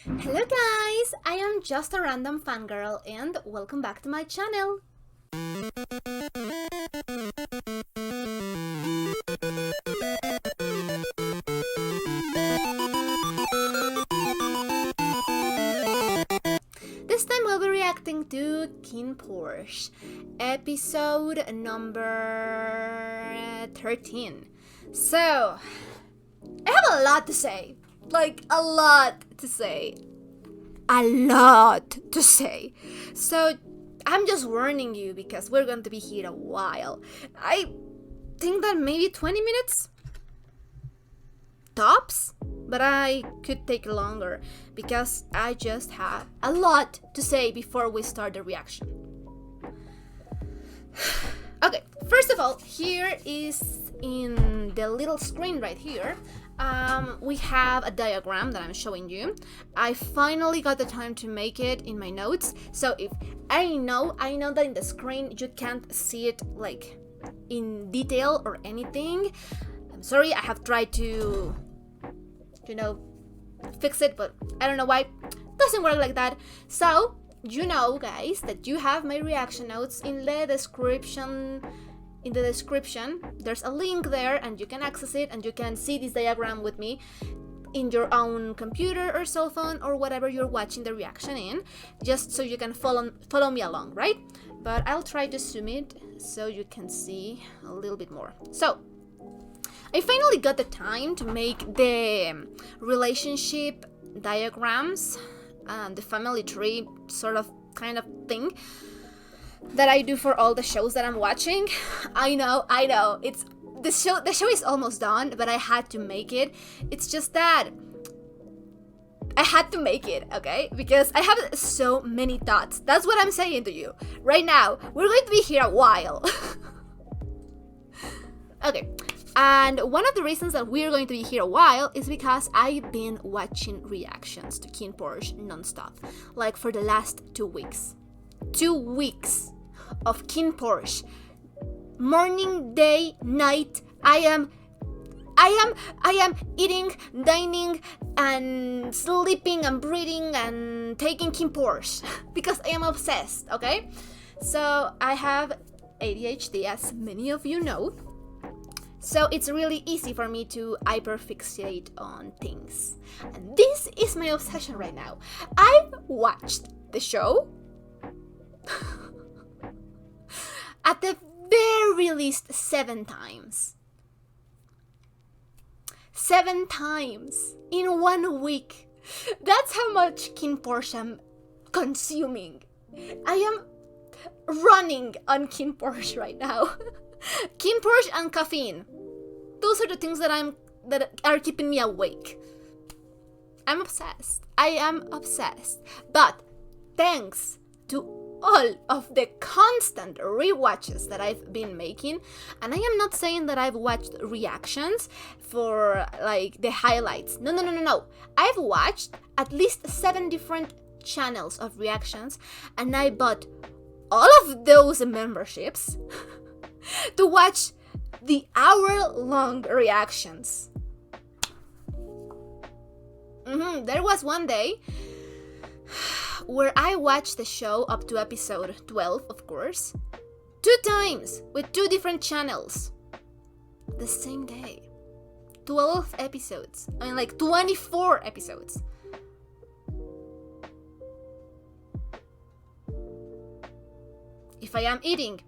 Hello guys, I am just a random fangirl and welcome back to my channel. This time we'll be reacting to KinnPorsche, episode number 13. So, I have a lot to say. Like, a lot to say. So, I'm just warning you because we're going to be here a while. I think that maybe 20 minutes? Tops? But I could take longer because I just have a lot to say before we start the reaction. Okay, first of all, here is in the little screen right here. We have a diagram that I'm showing you. I finally got the time to make it in my notes. So if I know that in the screen you can't see it like in detail or anything. I'm sorry, I have tried to, fix it, but I don't know why. It doesn't work like that. So, guys, that you have my reaction notes in the description. In the description, there's a link there and you can access it and you can see this diagram with me in your own computer or cell phone or whatever you're watching the reaction in, just so you can follow me along, right? But I'll try to zoom it so you can see a little bit more. So, I finally got the time to make the relationship diagrams and the family tree kind of thing that I do for all the shows that I'm watching. I know, it's the show is almost done, but I had to make it. It's just that I had to make it, okay? Because I have so many thoughts. That's what I'm saying to you. Right now, we're going to be here a while. Okay. And one of the reasons that we're going to be here a while is because I've been watching reactions to KinnPorsche non-stop, like for the last 2 weeks. 2 weeks of KinnPorsche. Morning, day, night. I am eating, dining, and sleeping and breathing and taking KinnPorsche because I am obsessed, okay? So I have ADHD, as many of you know. So it's really easy for me to hyperfixate on things. And this is my obsession right now. I've watched the show at the very least 7 times. 7 times in 1 week. That's how much KinnPorsche I'm consuming. I am running on KinnPorsche right now. KinnPorsche and caffeine. Those are the things that are keeping me awake. I'm obsessed. I am obsessed. But thanks to all of the constant rewatches that I've been making, and I am not saying that I've watched reactions for like the highlights. No. I've watched at least 7 different channels of reactions, and I bought all of those memberships to watch the hour-long reactions. There was one day where I watched the show up to episode 12, of course, 2 times with 2 different channels the same day. 12 episodes. I mean, like 24 episodes. If I am eating,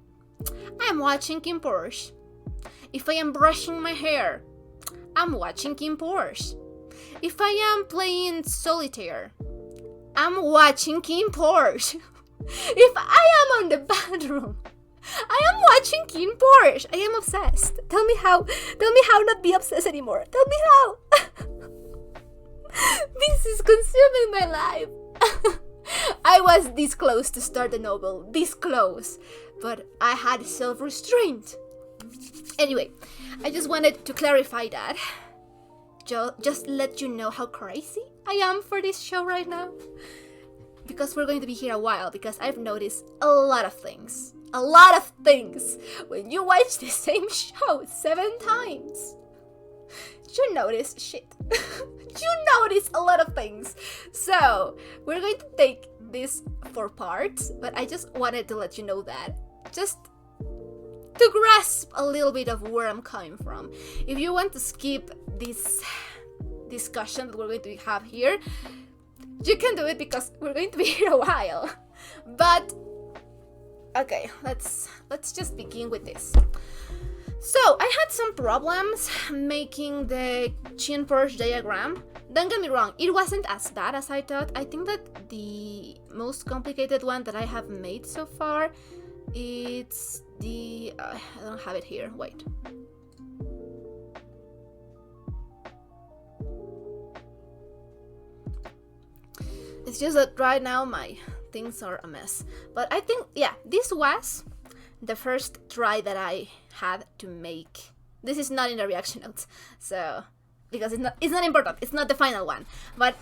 I'm watching KinnPorsche. If I am brushing my hair, I'm watching KinnPorsche. If I am playing solitaire, I'm watching KinnPorsche. If I am on the bathroom, I am watching KinnPorsche. I am obsessed. Tell me how not be obsessed anymore. Tell me how. This is consuming my life. I was this close to start a novel, this close, but I had self-restraint. Anyway, I just wanted to clarify that. Just let you know how crazy I am for this show right now. Because we're going to be here a while, because I've noticed a lot of things. When you watch the same show 7 times. You notice shit. You notice a lot of things. So we're going to take this 4 parts, but I just wanted to let you know that, just to grasp a little bit of where I'm coming from. If you want to skip this discussion that we're going to have here, you can do it because we're going to be here a while. But okay, let's just begin with this. So I had some problems making the KinnPorsche diagram. Don't get me wrong, it wasn't as bad as I thought. I think that the most complicated one that I have made so far, it's the I don't have it here, wait. It's just that right now my things are a mess. But I think, yeah, this was the first try that I had to make. This is not in the reaction notes, so because it's not important. It's not the final one. But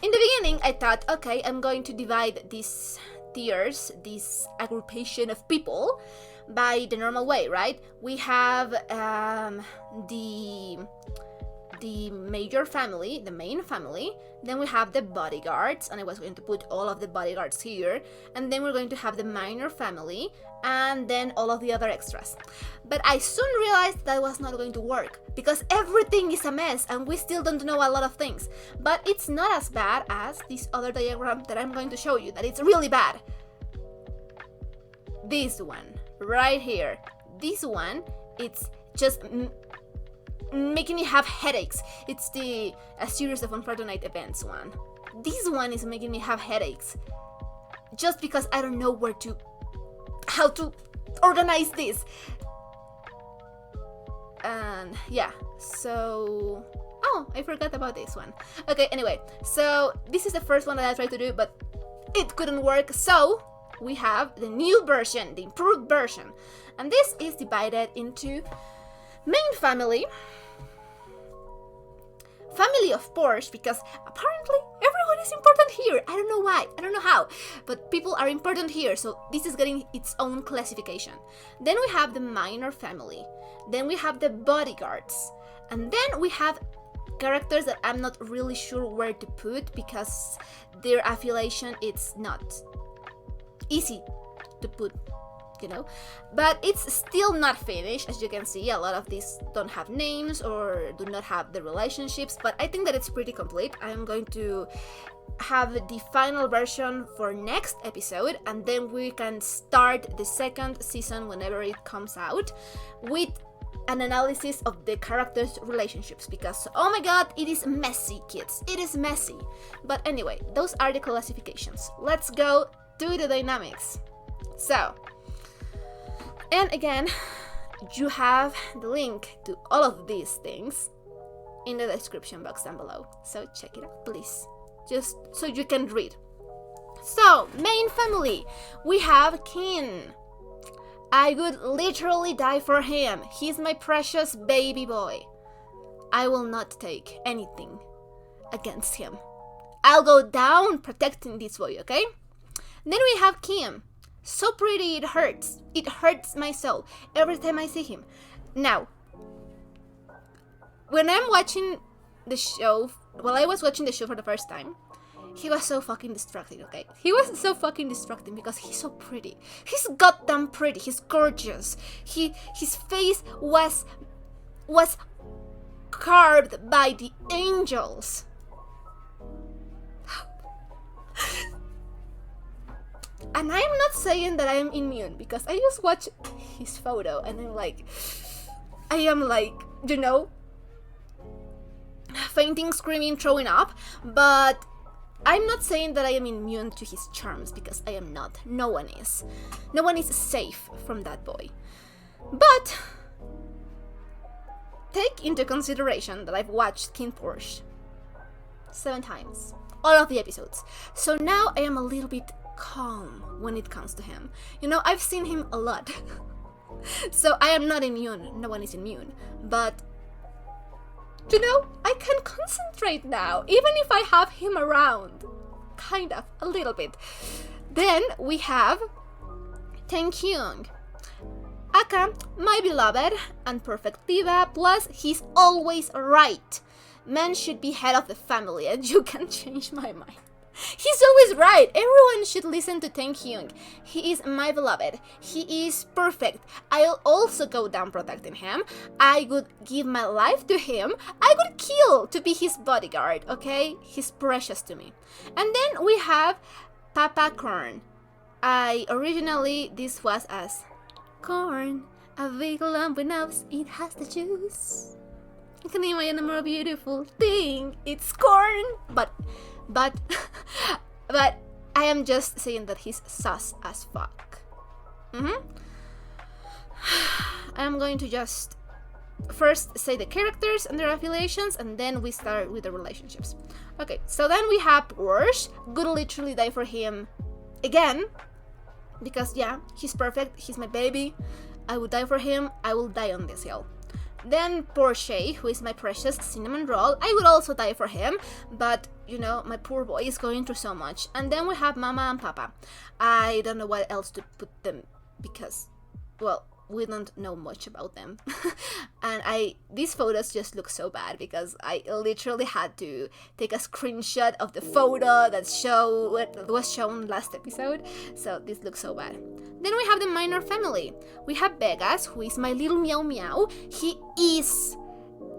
in the beginning, I thought, okay, I'm going to divide these tiers, this aggregation of people, by the normal way, right? We have the major family, the main family, then we have the bodyguards, and I was going to put all of the bodyguards here, and then we're going to have the minor family, and then all of the other extras. But I soon realized that was not going to work, because everything is a mess, and we still don't know a lot of things. But it's not as bad as this other diagram that I'm going to show you, that it's really bad. This one, right here. This one, it's just making me have headaches. It's a series of unfortunate events one. This one is making me have headaches just because I don't know how to organize this. And yeah, so oh, I forgot about this one. Okay, anyway, so this is the first one that I tried to do, but it couldn't work. So we have the new version, the improved version, and this is divided into main family of Porsche, because apparently everyone is important here. I don't know why, I don't know how, but people are important here, so this is getting its own classification. Then we have the minor family, then we have the bodyguards, and then we have characters that I'm not really sure where to put because their affiliation, it's not easy to put, you know, but it's still not finished. As you can see, a lot of these don't have names or do not have the relationships, but I think that it's pretty complete. I'm going to have the final version for next episode, and then we can start the second season whenever it comes out with an analysis of the characters' relationships, because oh my god, it is messy, kids, it is messy. But anyway, those are the classifications. Let's go to the dynamics. So, and again, you have the link to all of these things in the description box down below, so check it out, please, just so you can read. So, main family, we have Kinn. I would literally die for him. He's my precious baby boy. I will not take anything against him. I'll go down protecting this boy, okay? Then we have Kim. So pretty, it hurts. It hurts my soul every time I see him. Now, when I'm watching the show, while I was watching the show for the first time, he was so fucking distracting, okay? He was so fucking distracting because he's so pretty. He's goddamn pretty. He's gorgeous. His face was carved by the angels. And I'm not saying that I am immune, because I just watch his photo and I'm like, I am like, you know, fainting, screaming, throwing up, but I'm not saying that I am immune to his charms, because I am not. No one is. No one is safe from that boy. But take into consideration that I've watched KinnPorsche 7 times, all of the episodes. So now I am a little bit calm when it comes to him. You know, I've seen him a lot. So I am not immune. No one is immune. But you know, I can concentrate now, even if I have him around. Kind of, a little bit. Then we have Taekyung. Aka, my beloved and perfect diva, plus he's always right. men should be head of the family, and you can change my mind. He's always right. Everyone should listen to Tae Hyung. He is my beloved. He is perfect. I'll also go down protecting him. I would give my life to him. I would kill to be his bodyguard, okay? He's precious to me. And then we have Papa Corn. Originally, this was as corn, a big lump with nose, it has the juice. You can imagine a more beautiful thing. It's corn, but I am just saying that he's sus as fuck. I'm going to just first say the characters and their affiliations, and then we start with the relationships. Okay, so then we have Porsche. Would literally die for him again, because yeah, he's perfect. He's my baby. I would die for him. I will die on this hill. Then Porsche, who is my precious cinnamon roll, I would also die for him, but you know, my poor boy is going through so much. And then we have Mama and Papa. I don't know what else to put them because, well, we don't know much about them. And these photos just look so bad because I literally had to take a screenshot of the photo that was shown last episode. So this looks so bad. Then we have the minor family. We have Vegas, who is my little meow meow. He is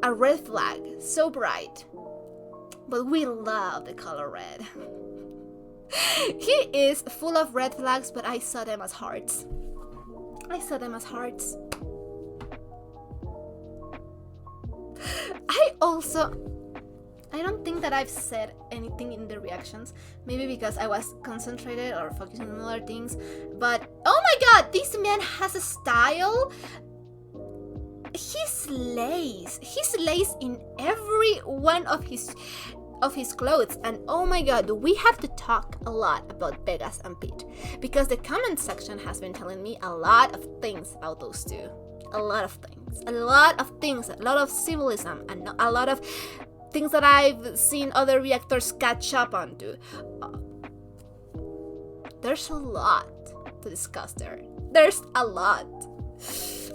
a red flag, so bright. But we love the color red. He is full of red flags, but I saw them as hearts. I don't think that I've said anything in the reactions. Maybe because I was concentrated or focusing on other things. But oh my god, this man has a style. He slays in every one of his clothes. And oh my god, we have to talk a lot about Vegas and Pete, because the comment section has been telling me a lot of things about those two. A lot of things, a lot of symbolism, and a lot of things that I've seen other reactors catch up onto. There's a lot to discuss there. There's a lot.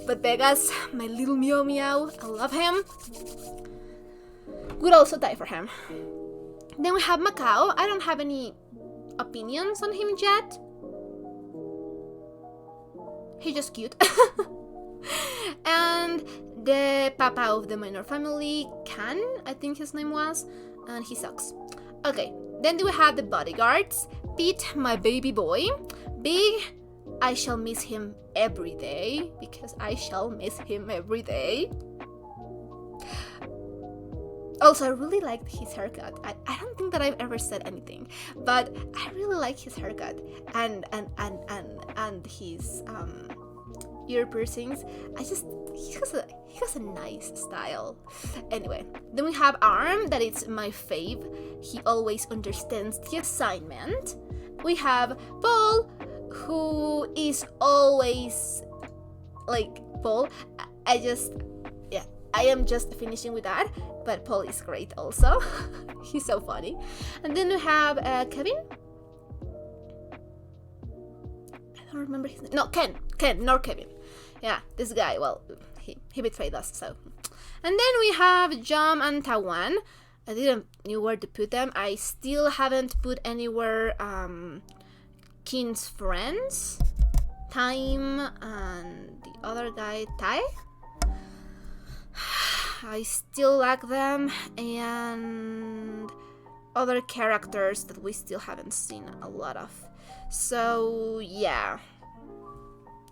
But Vegas, my little meow meow, I love him. Would also die for him. Then we have Macau. I don't have any opinions on him yet. He's just cute. And the papa of the minor family, Kan, I think his name was, and he sucks. Okay, then we have the bodyguards. Pete, my baby boy. Big, I shall miss him every day, because I shall miss him every day. Also, I really liked his haircut. I don't think that I've ever said anything, but I really like his haircut and his ear piercings. He has a nice style. Anyway, then we have Arm, that is my fave. He always understands the assignment. We have Paul, who is always like Paul. I am just finishing with that, but Paul is great also. He's so funny. And then we have Kevin. I don't remember his name. No, Ken, not Kevin. Yeah, this guy, well, he betrayed us, so. And then we have Jam and Tawan. I didn't know where to put them. I still haven't put anywhere Kinn's friends, Time, and the other guy, Tai. I still like them, and other characters that we still haven't seen a lot of. So yeah,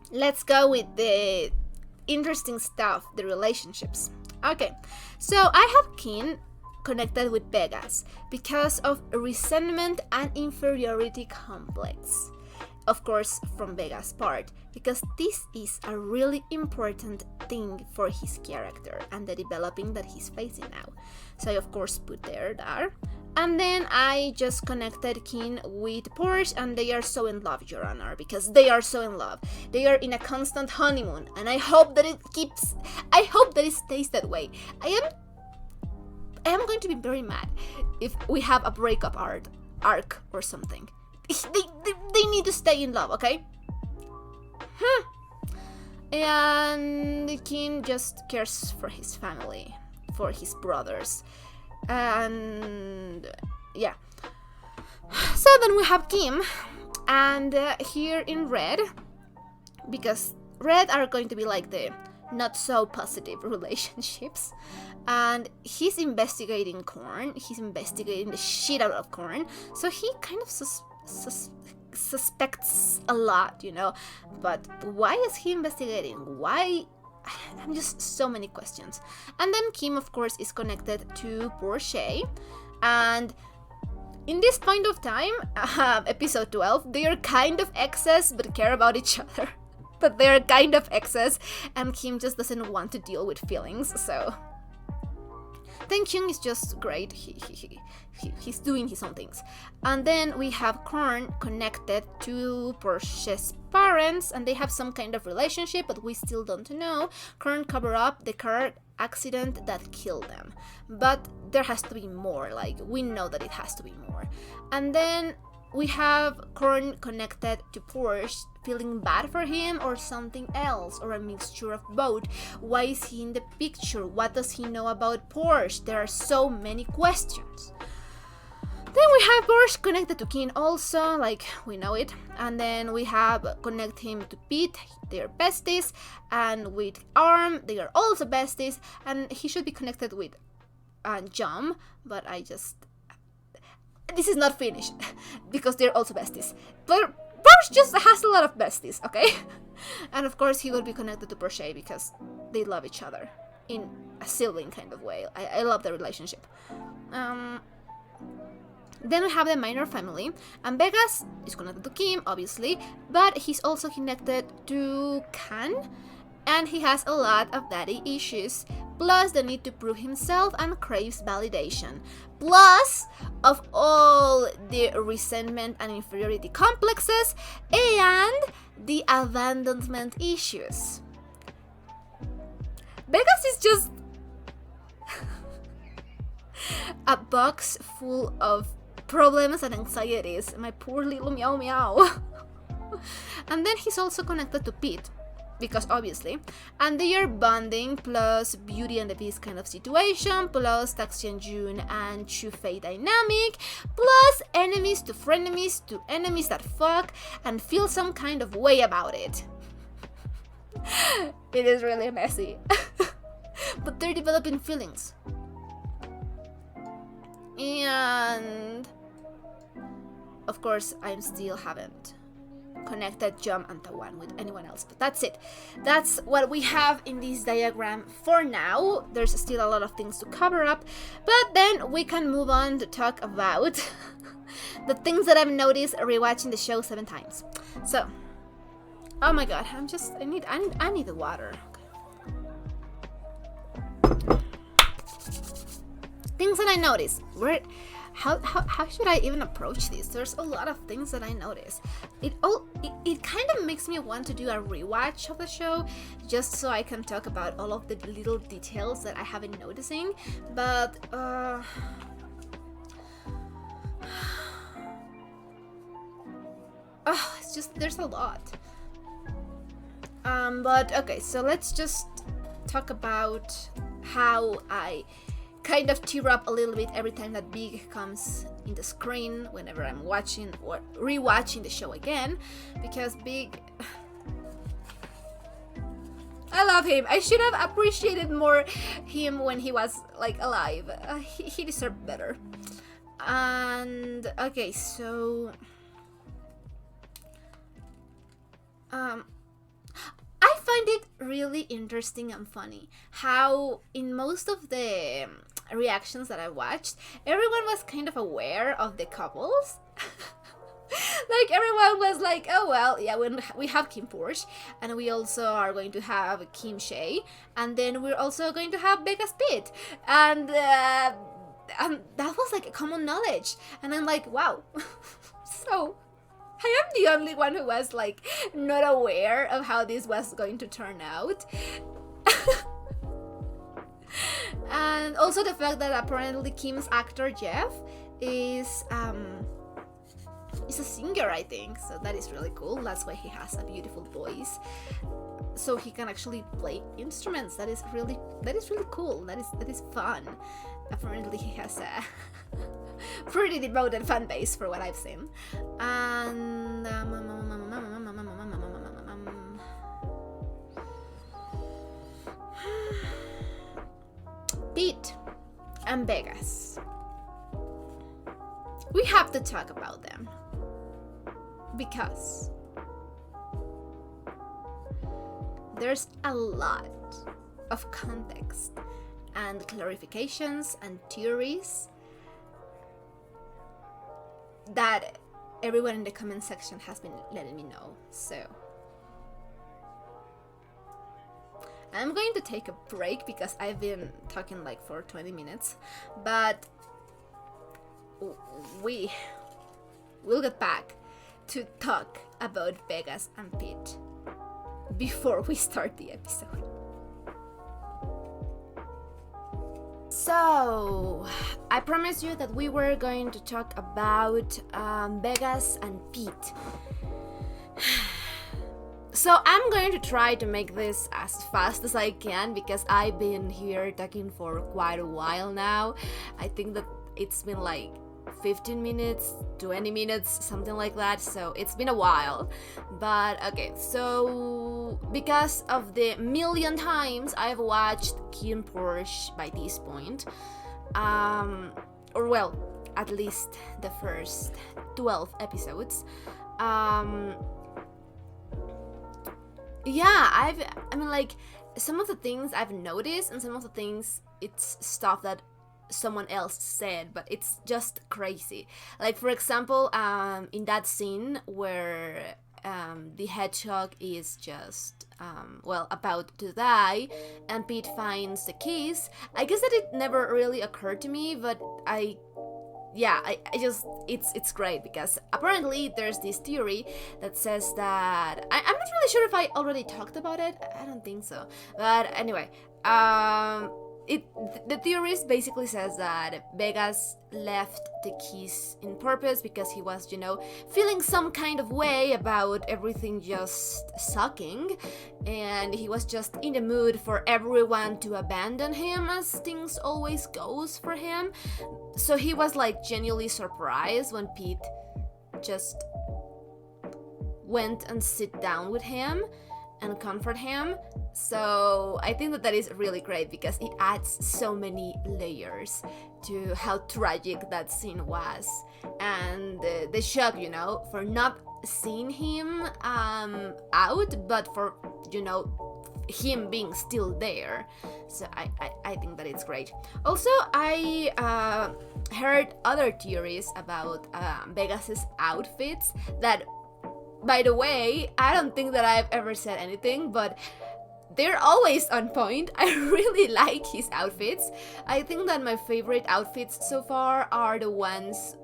let's go with the interesting stuff, the relationships. Okay, so I have Kinn connected with Vegas because of resentment and inferiority complex. Of course, from Vegas' part, because this is a really important thing for his character and the developing that he's facing now. So I of course put there. And then I just connected Kinn with Porsche, and they are so in love, Your Honor, because they are so in love. They are in a constant honeymoon, and I hope that it stays that way. I am going to be very mad if we have a breakup arc or something. They need to stay in love, okay? And Kinn just cares for his family, for his brothers. And yeah. So then we have Kim, and here in red, because red are going to be like the not so positive relationships, and he's investigating Korn. He's investigating the shit out of Korn, so he kind of suspects a lot, you know. But why is he investigating? Why? I'm just so many questions. And then Kim, of course, is connected to Porsche, and in this point of time, episode 12, they are kind of exes but care about each other. But they're kind of exes, and Kim just doesn't want to deal with feelings, so Tae Kyung is just great. He's doing his own things. And then we have Korn connected to Porsche's parents, and they have some kind of relationship, but we still don't know. Korn cover up the car accident that killed them, but there has to be more. Like, we know that it has to be more. And then we have Korn connected to Porsche, feeling bad for him or something else, or a mixture of both. Why is he in the picture? What does he know about Porsche? There are so many questions. Then we have Porsche connected to Kim also, like, we know it. And then we have connect him to Pete, they are besties. And with Arm, they are also besties. And he should be connected with Jum, but this is not finished because they're also besties. But Porsche just has a lot of besties, okay? And of course he will be connected to Porsche because they love each other in a sibling kind of way. I love their relationship. Then we have the Minor family, and Vegas is connected to Kim, obviously, but he's also connected to Kan, and he has a lot of daddy issues, plus the need to prove himself and craves validation, plus of all the resentment and inferiority complexes, and the abandonment issues. Vegas is just a box full of problems and anxieties. My poor little meow meow. And then he's also connected to Pete, because obviously, and they are bonding, plus Beauty and the Beast kind of situation, plus Taxian Jun and Chufei dynamic, plus enemies to frenemies to enemies that fuck and feel some kind of way about it. It is really messy. But they're developing feelings. And of course, I still haven't connected Jum and Tawan with anyone else, but that's it. That's what we have in this diagram for now. There's still a lot of things to cover up, but then we can move on to talk about the things that I've noticed rewatching the show 7 times. So, oh my god, I need the water. Things that I noticed. How should I even approach this? There's a lot of things that I notice. It kind of makes me want to do a rewatch of the show, just so I can talk about all of the little details that I have been noticing. But it's just, there's a lot. But okay, so let's just talk about how I kind of tear up a little bit every time that Big comes in the screen whenever I'm watching or rewatching the show again, because Big, I love him. I should have appreciated more him when he was like alive. He deserved better. And okay, so I find it really interesting and funny how in most of the reactions that I watched, everyone was kind of aware of the couples. Like, everyone was like, oh well, yeah, when we have KinnPorsche, and we also are going to have Kim Shay, and then we're also going to have Becca's Pit, and that was like a common knowledge, and I'm like, wow. So I am the only one who was like not aware of how this was going to turn out. And also the fact that apparently Kim's actor Jeff is a singer, I think, so that is really cool. That's why he has a beautiful voice, so he can actually play instruments. That is really cool. That is fun. apparently he has a pretty devoted fan base for what I've seen. And Pete and Vegas. We have to talk about them because there's a lot of context and clarifications and theories that everyone in the comment section has been letting me know. So I'm going to take a break because I've been talking like for 20 minutes, but we'll get back to talk about Vegas and Pete before we start the episode. So, I promised you that we were going to talk about Vegas and Pete. So I'm going to try to make this as fast as I can because I've been here talking for quite a while now. I think that it's been like 15 minutes, 20 minutes, something like that, so it's been a while. But okay, so because of the million times I've watched KinnPorsche by this point, or well, at least the first 12 episodes, yeah, I mean, like, some of the things I've noticed and some of the things, it's stuff that someone else said, but it's just crazy. Like, for example, in that scene where the hedgehog is just well, about to die and Pete finds the keys, I guess that it never really occurred to me, but I just, it's great because apparently there's this theory that says that I'm not really sure if I already talked about it. I don't think so, but anyway, the theorist basically says that Vegas left the keys in purpose because he was, feeling some kind of way about everything just sucking, and he was just in the mood for everyone to abandon him, as things always goes for him. So he was like genuinely surprised when Pete just went and sit down with him and comfort him. So I think that is really great because it adds so many layers to how tragic that scene was, and the shock, for not seeing him out, but for him being still there. So I think that it's great. Also, I heard other theories about Vegas's outfits that, by the way, I don't think that I've ever said anything, but they're always on point. I really like his outfits. I think that my favorite outfits so far are the ones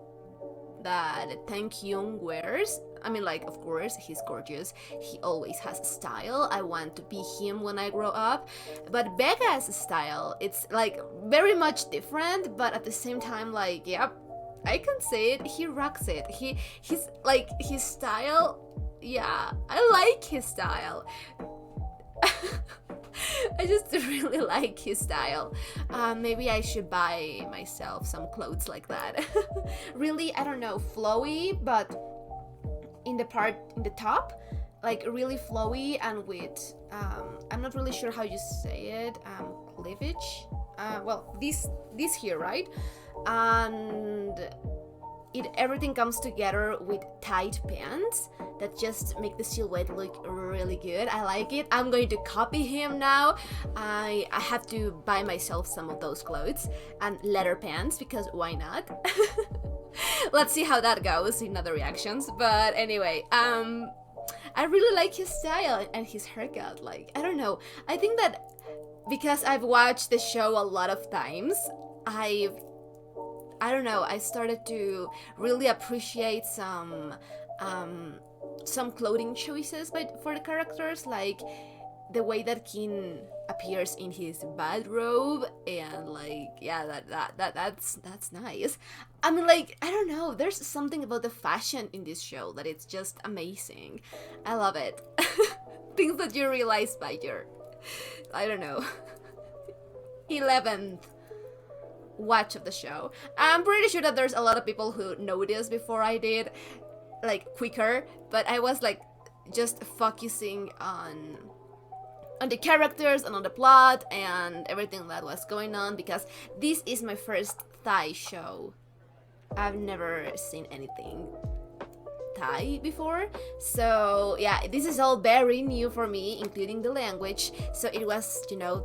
that Taehyung wears. I mean, like, of course, he's gorgeous. He always has style. I want to be him when I grow up. But Vega's style, it's like very much different, but at the same time, like, yep, I can say it. He rocks it. He's like, his style. Yeah, I like his style. I just really like his style. Maybe I should buy myself some clothes like that. Really, I don't know, flowy, but in the top, like really flowy and with, I'm not really sure how you say it, cleavage. Well, this here, right? And everything comes together with tight pants that just make the silhouette look really good. I like it. I'm going to copy him now. I have to buy myself some of those clothes and leather pants because why not? Let's see how that goes in other reactions. But anyway, I really like his style and his haircut. Like, I don't know. I think that because I've watched the show a lot of times, I don't know, I started to really appreciate some clothing choices for the characters, like the way that Kinn appears in his bathrobe, and like, yeah, that's nice. I mean, like, I don't know, there's something about the fashion in this show that it's just amazing. I love it. Things that you realize by your, I don't know, 11th watch of the show. I'm pretty sure that there's a lot of people who noticed before I did, like, quicker, but I was like just focusing on the characters and on the plot and everything that was going on, because this is my first Thai show. I've never seen anything Thai before, so yeah, this is all very new for me, including the language, so it was, you know,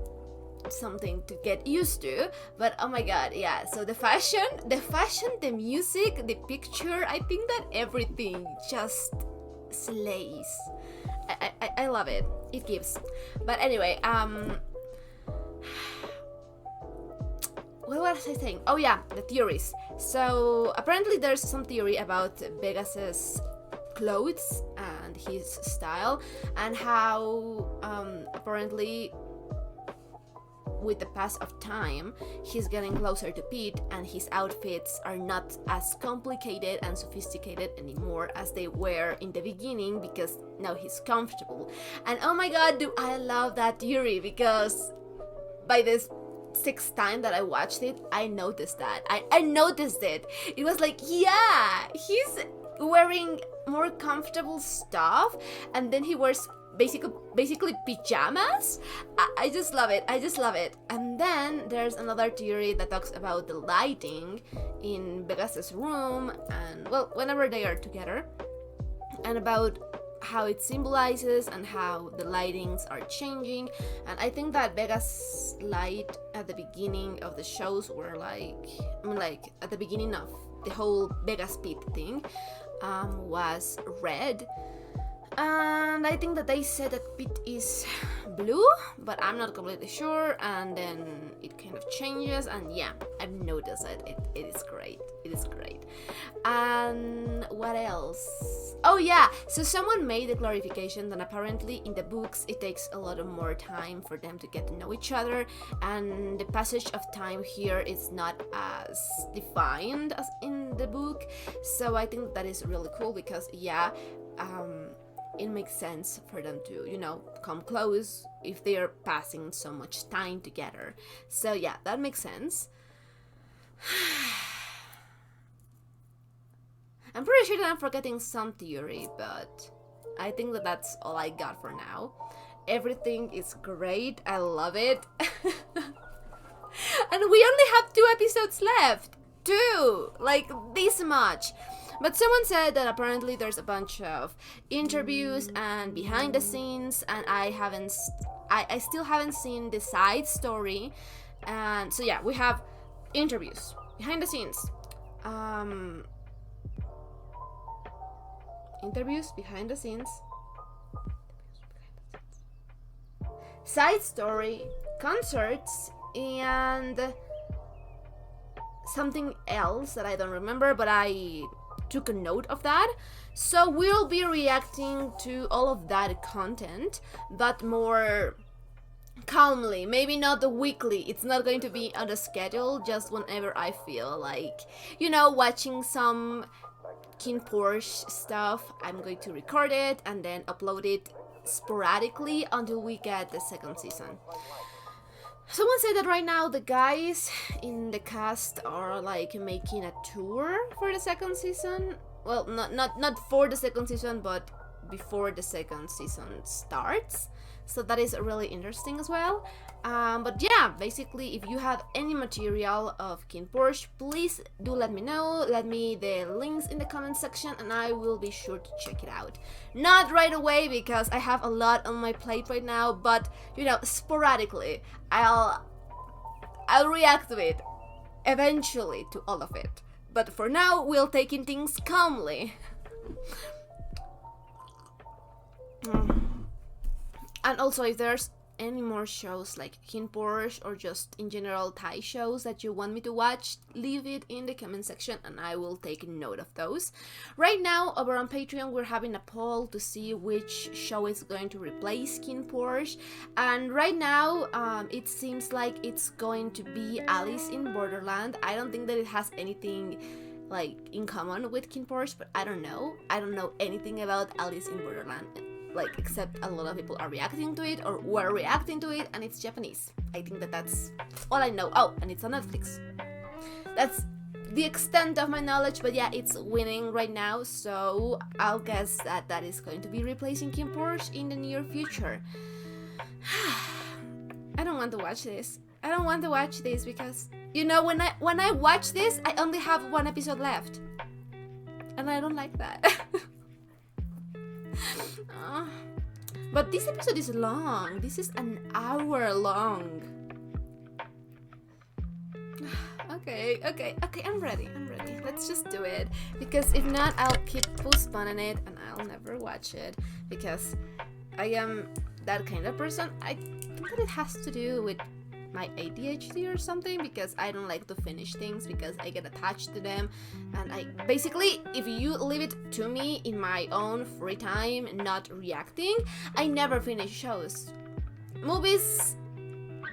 something to get used to. But oh my god, yeah, so the fashion, the music, the picture, I think that everything just slays. I love it. It gives. But anyway, what was I saying? Oh yeah, the theories. So apparently there's some theory about Vegas's clothes and his style, and how apparently with the pass of time he's getting closer to Pete, and his outfits are not as complicated and sophisticated anymore as they were in the beginning, because now he's comfortable. And oh my god, do I love that theory, because by this sixth time that I watched it, I noticed that. I noticed it. It was like, yeah, he's wearing more comfortable stuff, and then he wears basically pajamas. I just love it. I just love it. And then there's another theory that talks about the lighting in Vegas's room, and well, whenever they are together, and about how it symbolizes and how the lightings are changing. And I think that Vegas light at the beginning of the shows were like at the beginning of the whole Vegas Pete thing was red. And I think that they said that Pete is blue, but I'm not completely sure, and then it kind of changes, and yeah, I've noticed it. It is great. It is great. And what else? Oh yeah, so someone made the clarification that apparently in the books it takes a lot of more time for them to get to know each other, and the passage of time here is not as defined as in the book. So I think that is really cool, because yeah, it makes sense for them to, you know, come close if they are passing so much time together. So yeah, that makes sense. I'm pretty sure that I'm forgetting some theory, but I think that that's all I got for now. Everything is great. I love it. And we only have 2 episodes left. 2! Like, this much. But someone said that apparently there's a bunch of interviews and behind the scenes, and I still haven't seen the side story. And so yeah, we have interviews, behind the scenes, side story, concerts, and something else that I don't remember, but I took a note of that. So we'll be reacting to all of that content, but more calmly. Maybe not the weekly. It's not going to be on the schedule, just whenever I feel like, you know, watching some KinnPorsche stuff. I'm going to record it and then upload it sporadically until we get the second season. Someone said that right now the guys in the cast are like making a tour for the second season. Well, not for the second season, but before the second season starts. So that is really interesting as well. But yeah, basically, if you have any material of KinnPorsche, please do let me know. Let me the links in the comment section, and I will be sure to check it out. Not right away, because I have a lot on my plate right now, but you know, sporadically, I'll react to it eventually, to all of it. But for now, we'll taking things calmly. And also, if there's any more shows like KinnPorsche or just in general Thai shows that you want me to watch, leave it in the comment section and I will take note of those. Right now, over on Patreon, we're having a poll to see which show is going to replace KinnPorsche, and right now it seems like it's going to be Alice in Borderland. I don't think that it has anything like in common with KinnPorsche, but I don't know anything about Alice in Borderland, like, except a lot of people are reacting to it or were reacting to it, and it's Japanese. I think that that's all I know. Oh, and it's on Netflix. That's the extent of my knowledge, but yeah, it's winning right now, so I'll guess that that is going to be replacing KinnPorsche in the near future. I don't want to watch this. I don't want to watch this because, you know, when I watch this, I only have one episode left. And I don't like that. But this episode is long. This is an hour long. Okay, I'm ready. Let's just do it. Because if not, I'll keep postponing it and I'll never watch it. Because I am that kind of person. I think that it has to do with my ADHD or something, because I don't like to finish things because I get attached to them, and I basically, if you leave it to me in my own free time, not reacting, I never finish shows. Movies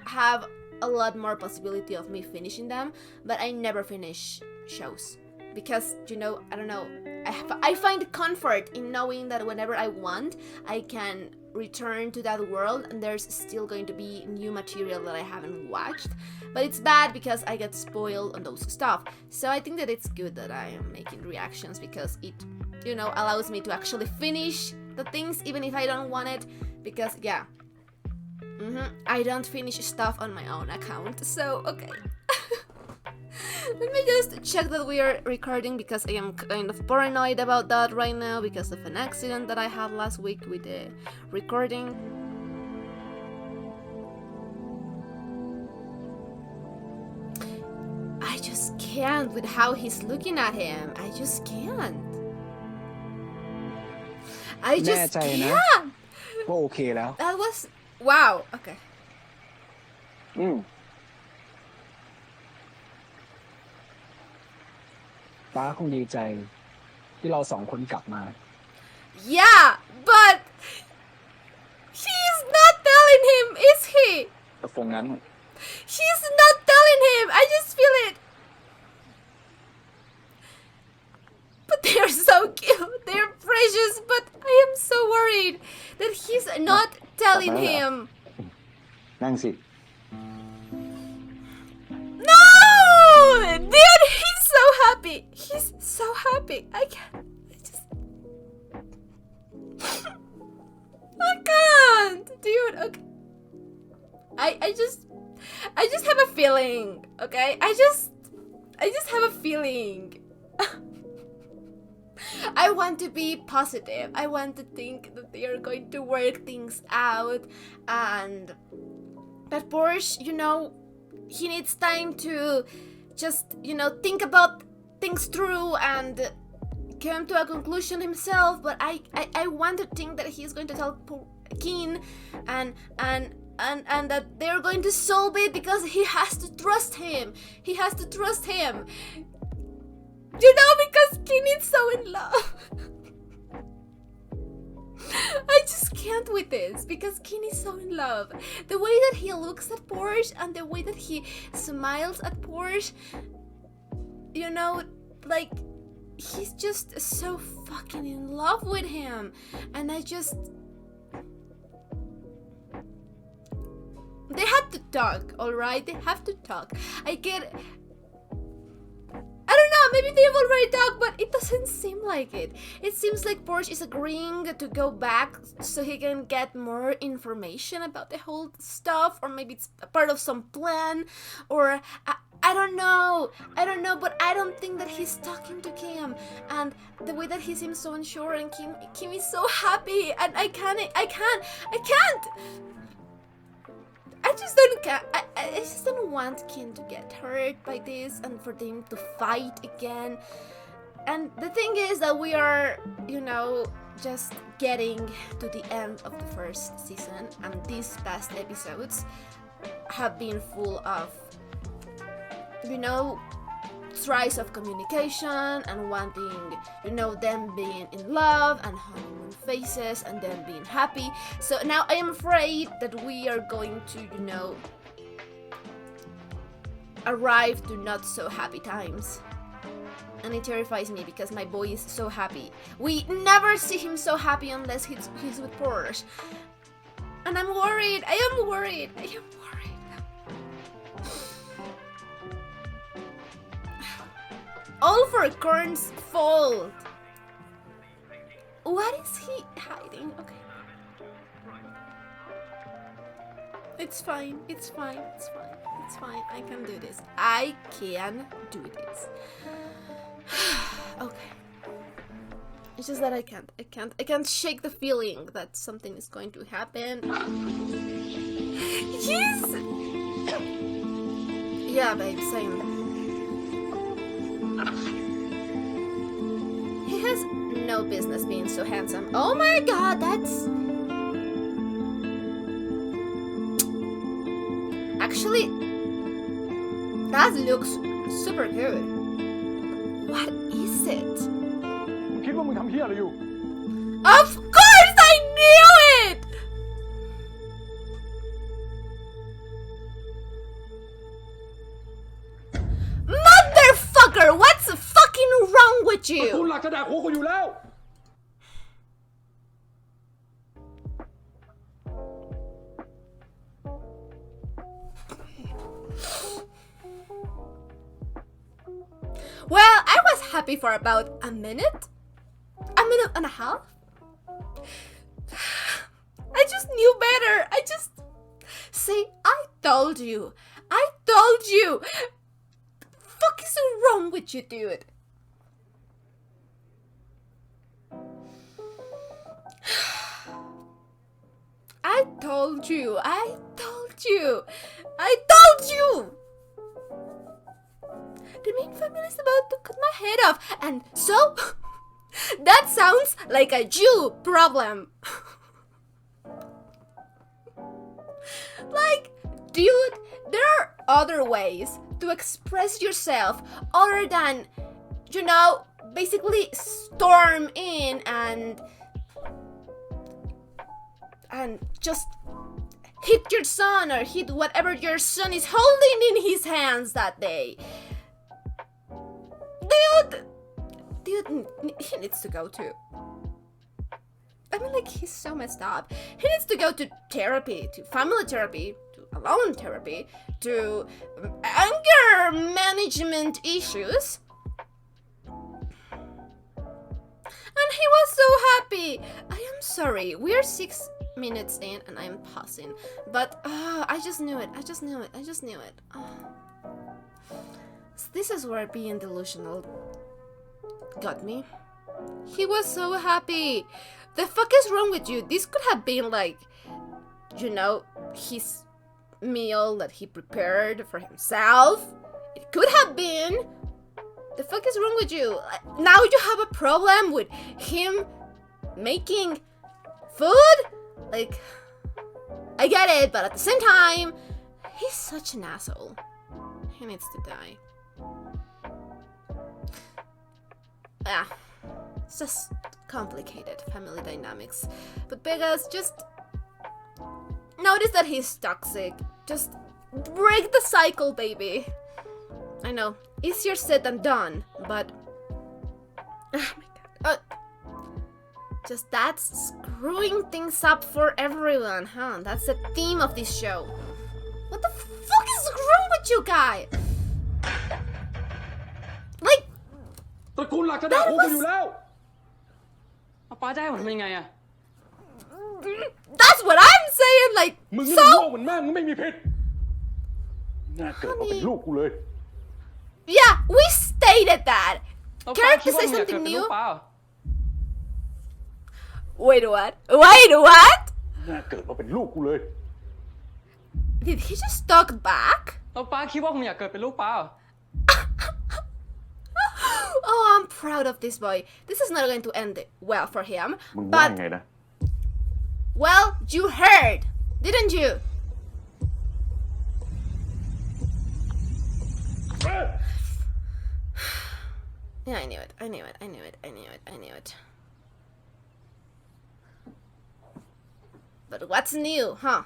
have a lot more possibility of me finishing them, but I never finish shows because, you know, I don't know, I find comfort in knowing that whenever I want, I can return to that world and there's still going to be new material that I haven't watched. But it's bad because I get spoiled on those stuff. So I think that it's good that I am making reactions because it, you know, allows me to actually finish the things even if I don't want it. Because yeah, I don't finish stuff on my own account. So okay. Let me just check that we are recording because I am kind of paranoid about that right now because of an accident that I had last week with the recording. I just can't with how he's looking at him. I just can't. I just can't. ก็โอเคแล้ว That was wow. Okay. ป้าคงดีใจที่เราสองคนกลับมา Yeah, but she's not telling him, is he? แต่ฟงนั้น She's not telling him. I just feel it. But they're so cute. They're precious, but I am so worried that he's not telling him. นั่งสิ No! Dude, he's so happy. He's so happy. I can't. Dude, okay. I just have a feeling, okay? I just have a feeling. I want to be positive. I want to think that they are going to work things out and that Porsche, you know, he needs time to just, you know, think about things through and come to a conclusion himself. But I want to think that he's going to tell Kinn and that they're going to solve it because he has to trust him. He has to trust him. You know, because Kinn is so in love. I just can't with this because Kinn is so in love. The way that he looks at Porsche and the way that he smiles at Porsche, you know, like, he's just so fucking in love with him. And I just... They have to talk, alright? They have to talk. I get... I don't know, maybe they've already talked, but it doesn't seem like it. It seems like Porsche is agreeing to go back so he can get more information about the whole stuff, or maybe it's a part of some plan, or I don't know, but I don't think that he's talking to Kim, and the way that he seems so unsure, and Kim is so happy, and I can't. I just don't want Kinn to get hurt by this and for them to fight again. And the thing is that we are, you know, just getting to the end of the first season, and these past episodes have been full of, you know, tries of communication and wanting, you know, them being in love and honeymoon phases and them being happy. So now I am afraid that we are going to, you know, arrive to not so happy times. And it terrifies me because my boy is so happy. We never see him so happy unless he's with Porsche. And I'm worried. I am worried. all for Korn's fault. What is he hiding? Okay. It's fine. It's fine. It's fine. It's fine. I can do this. I can do this. Okay. It's just that I can't shake the feeling that something is going to happen. Yes! Yeah, babe, same. He has no business being so handsome. Oh my god, that's... Actually, that looks super good. What is it? มึงคิดว่ามึงทำเหี้ยอะไรอยู่ Of course I knew it! Motherfucker, what's fucking wrong with กู you? หลักจะด่าหัวกูอยู่แล้ว Well, I was happy for about a minute and a half. I just knew better. I just say, I told you. Fuck is wrong with you, dude? I told you. The main family is about to cut my head off, and so that sounds like a Jew problem. Like, dude, there are other ways to express yourself other than, you know, basically storm in and just hit your son or hit whatever your son is holding in his hands that day. Dude, he needs to go to... I mean, like, he's so messed up. He needs to go to therapy, to family therapy, to alone therapy, to anger management issues. And he was so happy. I am sorry. We're 6 minutes in and I'm pausing. But I just knew it. So this is where being delusional got me. He was so happy. The fuck is wrong with you? This could have been like, you know, his meal that he prepared for himself. It could have been. The fuck is wrong with you? Now you have a problem with him making food? Like, I get it, but at the same time, he's such an asshole. He needs to die. Yeah, it's just complicated family dynamics. But Vegas, just notice that he's toxic. Just break the cycle, baby. I know, easier said than done, but oh my god. Just that's screwing things up for everyone, huh? That's the theme of this show. What the fuck is wrong with you guys? Like, ตระกูลหลักจะด่าหัวกูอยู่แล้ว ป้าจะให้ผมทำยังไงอะ that's what I'm saying. Like, มึงนี่มันโง่เหมือนแม่มึงไม่มีผิดน่าเกิดมาเป็นลูกกูเลย yeah, we stated that. แล้วป้า Character คิดว่า say ผมอยากเกิด something เป็นลู new. กป้า Wait, what? น่าเกิดมาเป็นลูกกูเลย Did he just talk back? แล้วป้าคิดว่าผมอยากเกิดเป็นลูกป้า Oh, I'm proud of this boy. This is not going to end well for him. มึงว่า But ไงนะ well, you heard, didn't you? Yeah, I knew it. But what's new, huh?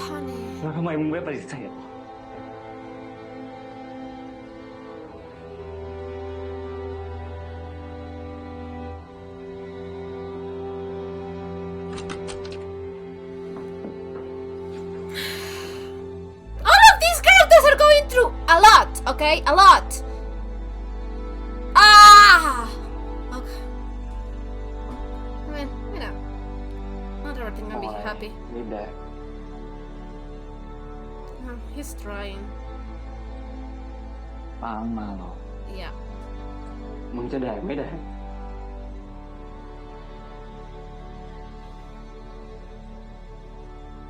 Honey. แล้วทำไมมึงไม่ปฏิเสธ ม okay? A lot. Ah! Okay. I mean, you know, not everything can be happy. รีบแดก He's trying. ป้ามึงมาเหรอ Yeah. มึงจะแดกไม่แดก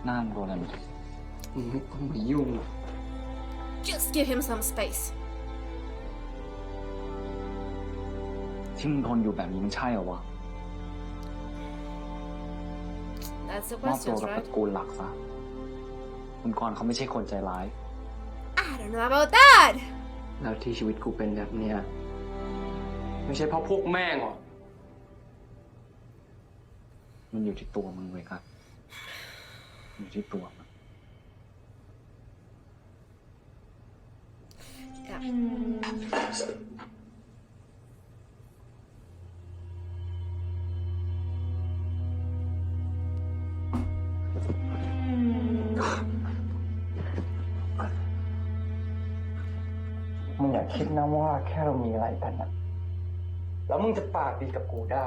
น่ามกูอะไรมึงไม่ต้องมายุ่ง Just give him some space. ที่มึงทนอยู่แบบนี้มันใช่เหรอวะ That's the มอบตัว question, กับต right? ระกูลหลักซะคุณกรณ์เขาไม่ใช่คนใจร้าย I don't know about that. แล้วที่ชีวิตกูเป็นแบบเนี้ยไม่ใช่เพราะพวกแม่งหรอมันอยู่ที่ตัวมึงเลยครับอยู่ที่ตัวมึง Yeah. มึงอย่าคิดนะว่าแค่เรามีอะไรกันนะแล้วมึงจะปากดีกับกูได้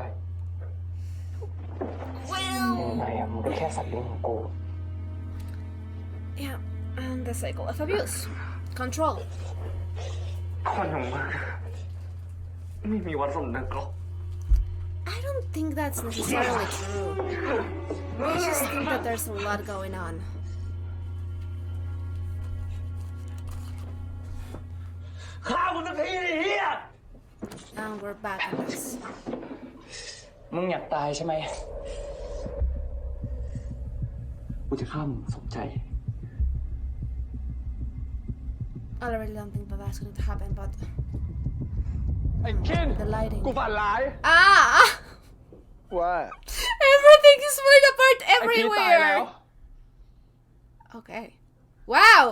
Well. ยังไงอะมึงก็แค่สัตว์เลี้ยงของกู Yeah, and the cycle of abuse. Control. คนอย่างมึงไม่มีวันสำนึกหรอก I don't think that's necessarily true. I just think that there's a lot going on. ฆ่ามึงสักทีไอ้เหี้ย And we're back in this. มึงอยากตายใช่ไหมกูจะฆ่ามึงสมใจ I really don't think that that's going to happen, but ไอ้คิน the lighting. กูฝันร้าย Ah! ว่า Everything is falling apart ไอ้พีตายแล้ว everywhere. Okay. Wow!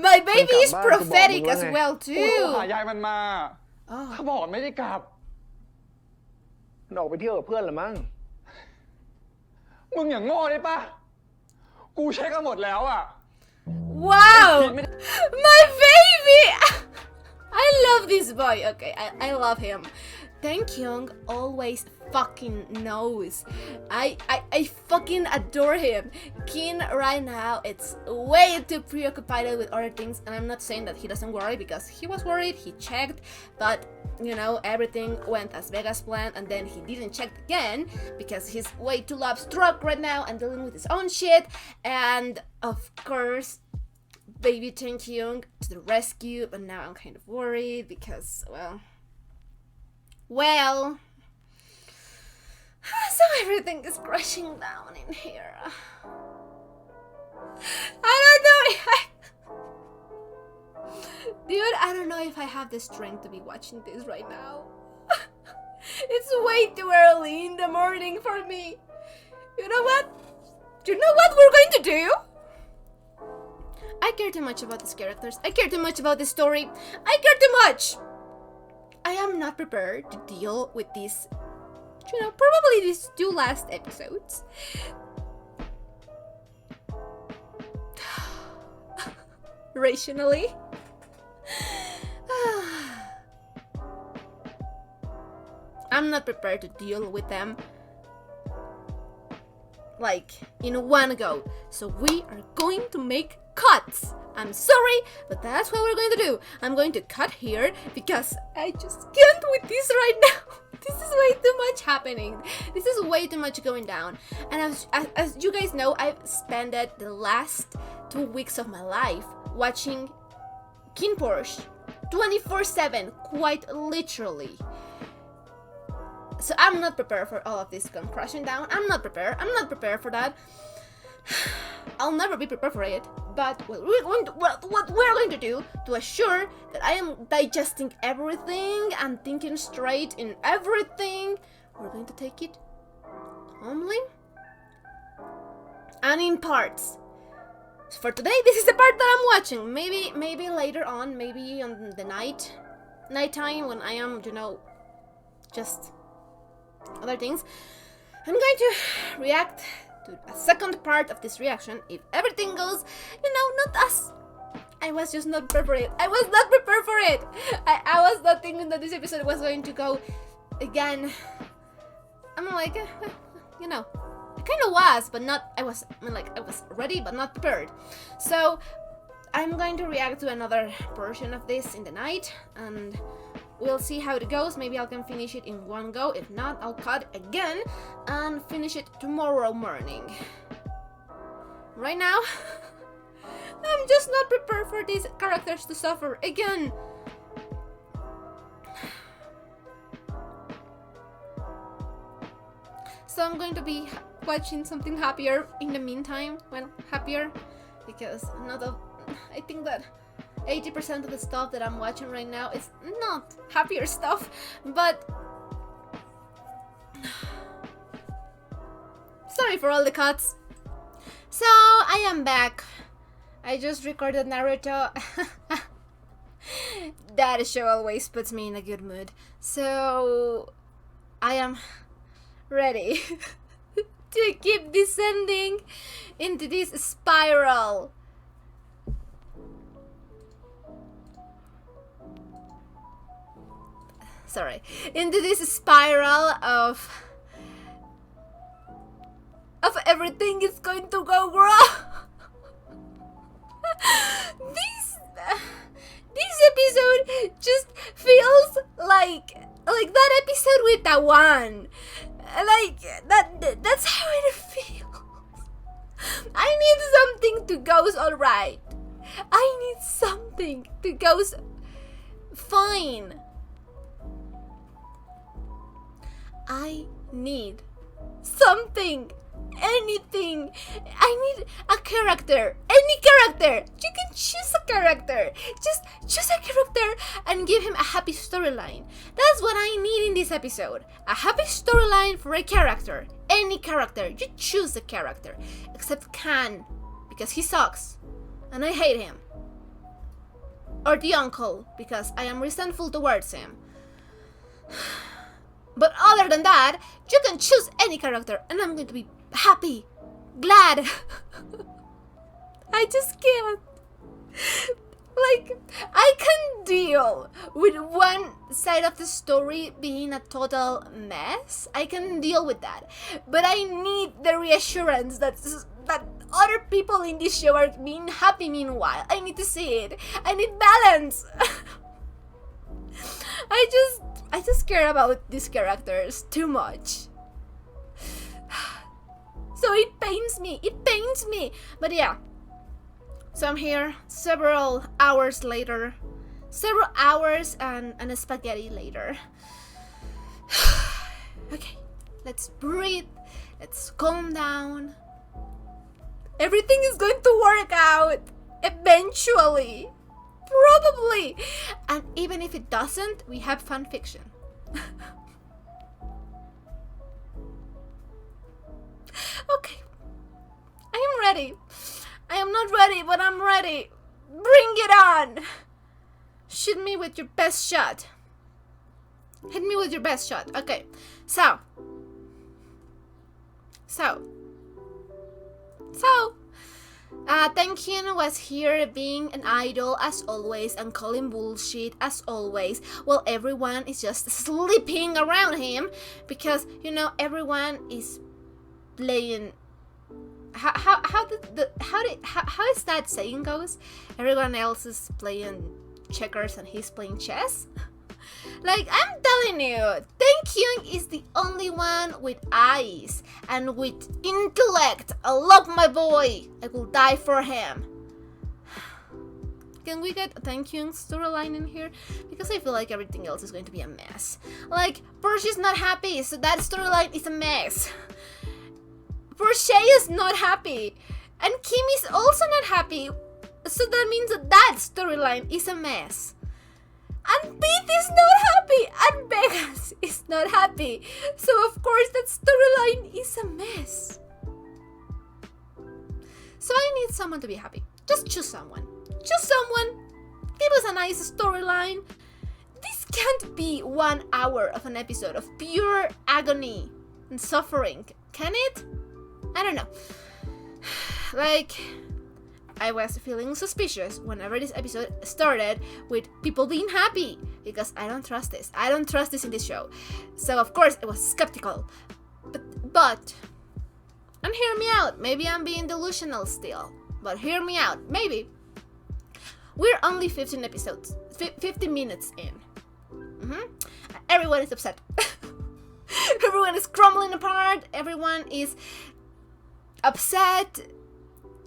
My baby is prophetic as well กูโทร too. หายายมันมา เขาบอกว่าไม่ได้กลับ มันออกไปเที่ยวกับเพื่อนเหรือมั้ง มึงอย่างโง่ได้ปะกูเช็คกันหมดแล้วอะ Wow! My baby! I love this boy. Okay, I love him. Thank Kyung always fucking knows. I fucking adore him. Kin right now it's way too preoccupied with other things, and I'm not saying that he doesn't worry because he was worried, he checked, but you know, everything went as big as planned, and then he didn't check again because he's way too love-struck right now and dealing with his own shit. And of course, baby Chen Kyung to the rescue, but now I'm kind of worried because, well, so everything is crashing down in here. I don't know if Dude, I don't know if I have the strength to be watching this right now. It's way too early in the morning for me. You know what? You know what we're going to do? I care too much about these characters. I care too much about this story. I care too much. I am not prepared to deal with this, you know, probably these 2 last episodes. Rationally. I'm not prepared to deal with them like in one go. So we are going to make cuts. I'm sorry, but that's what we're going to do. I'm going to cut here because I just can't with this right now. This is way too much happening. This is way too much going down. And as you guys know, I've spent the last 2 weeks of my life watching KinnPorsche 24/7, quite literally. So I'm not prepared for all of this to come crashing down. I'm not prepared for that. I'll never be prepared for it. But what we're going to do to assure that I am digesting everything and thinking straight in everything, we're going to take it calmly and in parts. So for today, this is the part that I'm watching. Maybe later on, maybe on the nighttime when I am, you know, just other things, I'm going to react to a second part of this reaction if everything goes, you know, not as I was just not prepared. I was not prepared for it. I was not thinking that this episode was going to go again. I'm like, you know, I kind of was, but not. I was ready, but not prepared. So I'm going to react to another portion of this in the night, and we'll see how it goes. Maybe I can finish it in one go. If not, I'll cut again and finish it tomorrow morning. Right now, I'm just not prepared for these characters to suffer again. So I'm going to be watching something happier in the meantime. Well, happier, because I think that 80% of the stuff that I'm watching right now is not happier stuff, but sorry for all the cuts. So I am back. I just recorded Naruto. That show always puts me in a good mood. So I am ready to keep descending into this spiral. Sorry, into this spiral of everything is going to go wrong. This episode just feels like that episode with Tawan. Like that's how it feels. I need something to go alright. I need something to go fine. I need something, anything. I need a character, any character. You can choose a character. Just choose a character and give him a happy storyline. That's what I need in this episode. A happy storyline for a character. Any character. You choose a character. Except Khan, because he sucks. And I hate him. Or the uncle, because I am resentful towards him. But other than that, you can choose any character and I'm going to be happy, glad. I just can't. Like, I can deal with one side of the story being a total mess. I can deal with that. But I need the reassurance that other people in this show are being happy meanwhile. I need to see it. I need balance. I just care about these characters too much. So it pains me. But yeah. So I'm here several hours later. Several hours and a spaghetti later. Okay. Let's breathe. Let's calm down. Everything is going to work out. Eventually. Probably. And even if it doesn't, we have fan fiction. Okay. I am ready. I am not ready, but I'm ready. Bring it on. Shoot me with your best shot. Hit me with your best shot. Okay. So. Tankhyun was here being an idol as always and calling bullshit as always, while everyone is just sleeping around him because, you know, everyone is playing. How is that saying goes? Everyone else is playing checkers and he's playing chess. Like, I'm telling you, Tankhyun is the only one with eyes and with intellect. I love my boy. I will die for him. Can we get Tankhyun's storyline in here? Because I feel like everything else is going to be a mess. Like, Porsche is not happy, so that storyline is a mess. Porsche is not happy. And Kim is also not happy. So that means that storyline is a mess. And Pete is not happy, and Vegas is not happy. So of course that storyline is a mess. So I need someone to be happy. Just choose someone. Choose someone. Give us a nice storyline. This can't be 1 hour of an episode of pure agony and suffering, can it? I don't know. Like, I was feeling suspicious whenever this episode started with people being happy, because I don't trust this. I don't trust this in this show. So of course I was skeptical. But and hear me out. Maybe I'm being delusional still. But hear me out. Maybe. We're only 15 episodes. 50 minutes in. Everyone is upset. Everyone is crumbling apart. Everyone is upset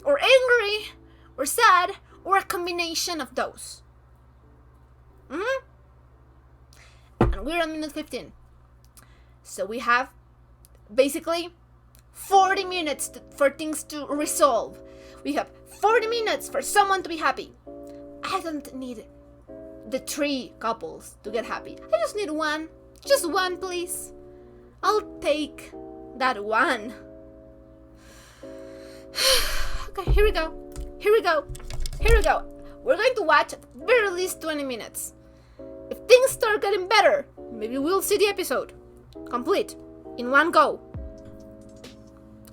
or angry or sad or a combination of those. And we're on minute 15. So we have basically 40 minutes for things to resolve. We have 40 minutes for someone to be happy. I don't need the 3 couples to get happy. I just need one. Just one, please. I'll take that one. Okay, here we go. Here we go. Here we go. We're going to watch at very least 20 minutes. If things start getting better, maybe we'll see the episode complete in one go.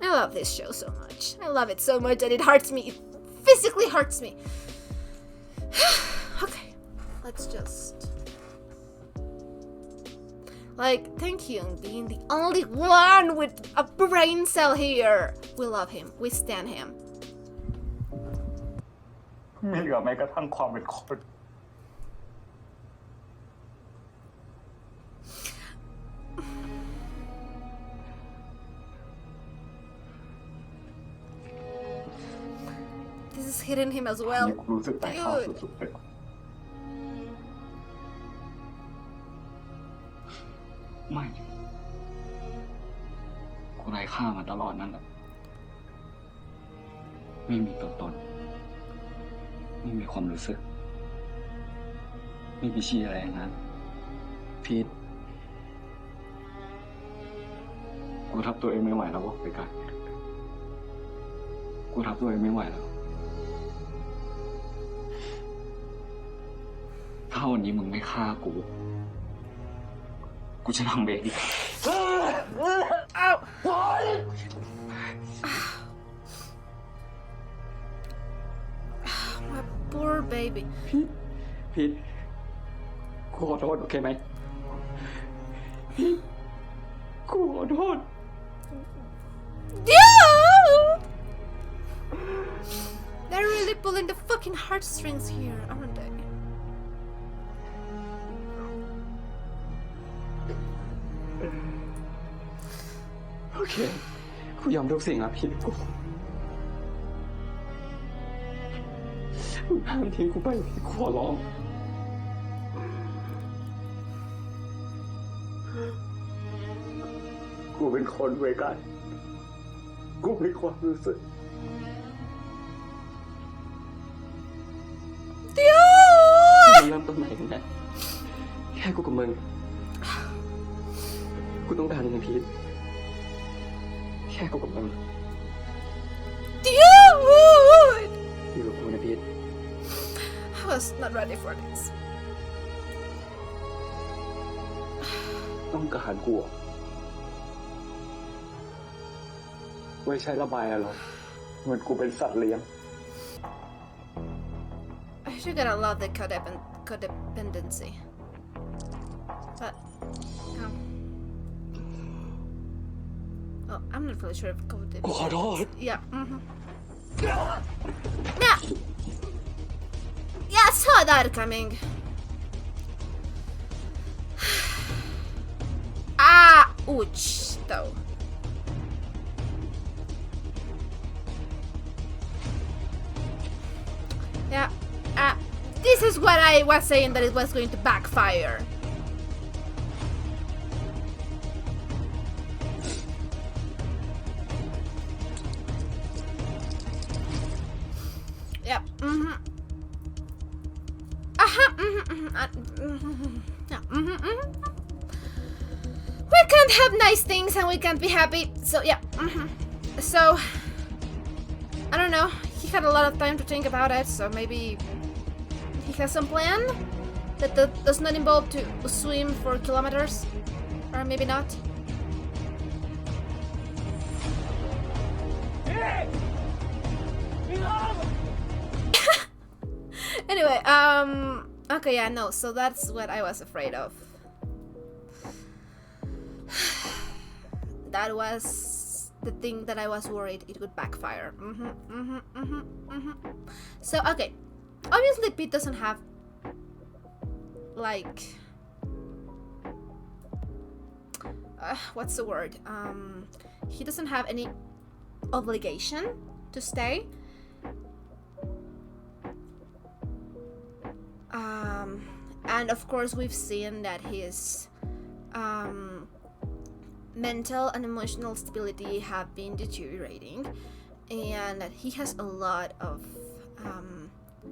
I love this show so much. I love it so much that it hurts me. It physically hurts me. Okay, let's just... thank Hyun being the only one with a brain cell here. We love him. We stand him. ไม่เหลือแม้กระทั่งความเป็นคน This is hitting him as well. นี่กูรู้สึกใจเข้าสุดๆเลย ไม่กูไร้ค่ามาตลอดนั่นแหละไม่มีตัวตนไม่มีความรู้สึกไม่มีชี้อะไรอย่างนั้นพีทกูรับตัวเองไม่ไหวแล้ววะไปกันกูรับตัวเองไม่ไหวแล้วถ้าวันนี้มึงไม่ฆ่ากูจะทำเองดิ Ow! My poor baby. พีทกูขอโทษโอเคไหมพีทกูขอโทษ Dude! They're really pulling the fucking heartstrings here, aren't they? โอเคกูยอมทุกสิ่งอะพีทกูห้ามทิ้งกูไปพีทขอร้องกูเป็นคนเวกันกูมีความรู้สึก Dude! เริ่มต้นใหม่กันนะแค่กูกับมึงกูต้องการมึงพีทแค่กูกับมึง Dude! อยู่กับกูนะพีท I was not ready for this. ต้องการกูไว้ใช้ระบายอารมณ์เหมือนกูเป็นสัตว์เลี้ยง You're gonna love the codependency. But, oh, I'm not really sure if codependency. กูขอโทษ Yeah. Yeah, I saw that coming. Ouch, though. Yeah. This is what I was saying, that it was going to backfire. Yep. Yeah. We can't have nice things and we can't be happy. So yeah. So I don't know. He had a lot of time to think about it, so maybe he has some plan that does not involve to swim for kilometers, or maybe not. Okay, yeah, no, so that's what I was afraid of. That was the thing that I was worried it would backfire. So, okay. Obviously, Pete doesn't have, like... what's the word? He doesn't have any obligation to stay. And of course, we've seen that his mental and emotional stability have been deteriorating, and that he has a lot of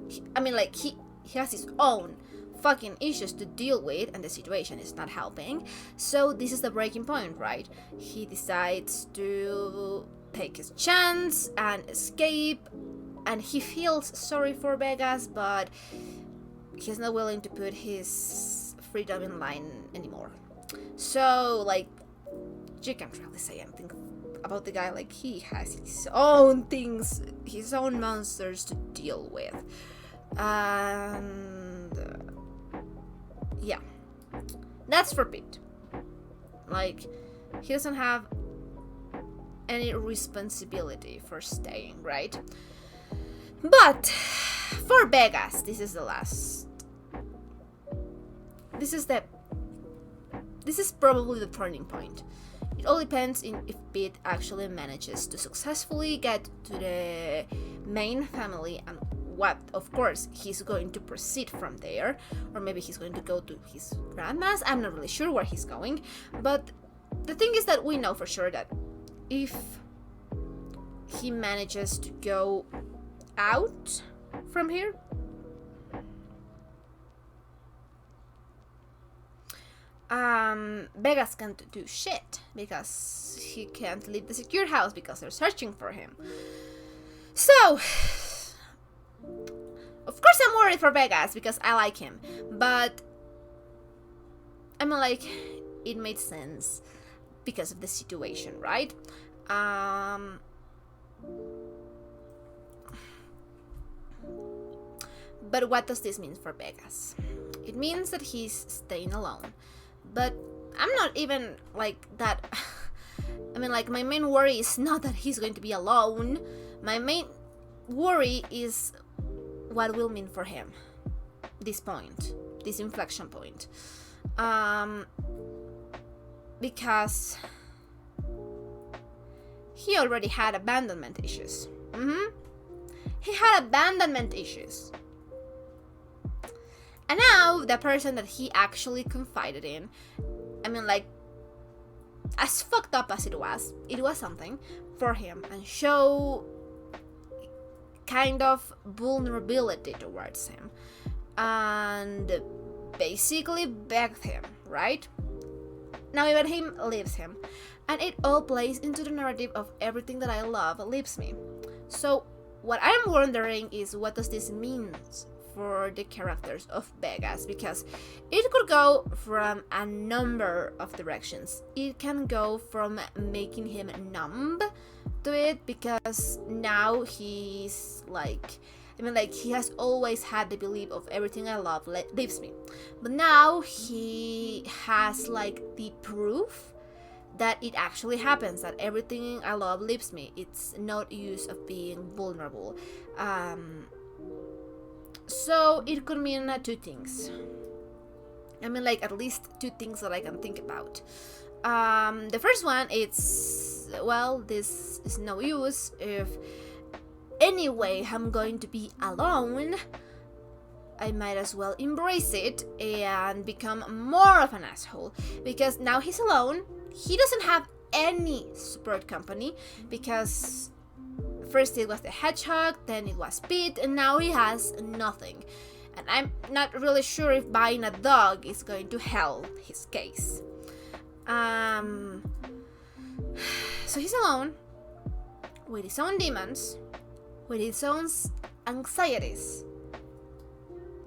he has his own fucking issues to deal with, and the situation is not helping. So this is the breaking point, right? He decides to take his chance and escape, and he feels sorry for Vegas, but he's not willing to put his freedom in line anymore. So, like, you can't really say anything about the guy. Like, he has his own things, his own monsters to deal with. And yeah, that's for Pete. Like, he doesn't have any responsibility for staying, right? But for Vegas, this is the last. This is probably the turning point. It all depends in if Pete actually manages to successfully get to the main family, and what, of course, he's going to proceed from there. Or maybe he's going to go to his grandma's. I'm not really sure where he's going. But the thing is that we know for sure that if he manages to go out from here, Vegas can't do shit because he can't leave the secure house because they're searching for him. So, of course I'm worried for Vegas because I like him, but I mean, like, it made sense because of the situation, right? But what does this mean for Vegas? It means that he's staying alone. But I'm not even like that. I mean, like, my main worry is not that he's going to be alone. My main worry is what will mean for him this point, this inflection point. Because he already had abandonment issues. He had abandonment issues. And now, the person that he actually confided in, I mean, like, as fucked up as it was something for him, and show kind of vulnerability towards him, and basically begged him, right? Now even him leaves him, and it all plays into the narrative of everything that I love leaves me. So what I'm wondering is, what does this mean for the characters of Vegas? Because it could go from a number of directions. It can go from making him numb to it, because now he's like, I mean, like, he has always had the belief of everything I love leaves me, but now he has like the proof that it actually happens, that everything I love leaves me. It's not use of being vulnerable. So it could mean two things. I mean, like, at least two things that I can think about. The first one, it's, well, this is no use. If anyway I'm going to be alone, I might as well embrace it and become more of an asshole. Because now he's alone. He doesn't have any support company, because first it was the hedgehog, then it was Pete, and now he has nothing. And I'm not really sure if buying a dog is going to help his case. So he's alone, with his own demons, with his own anxieties,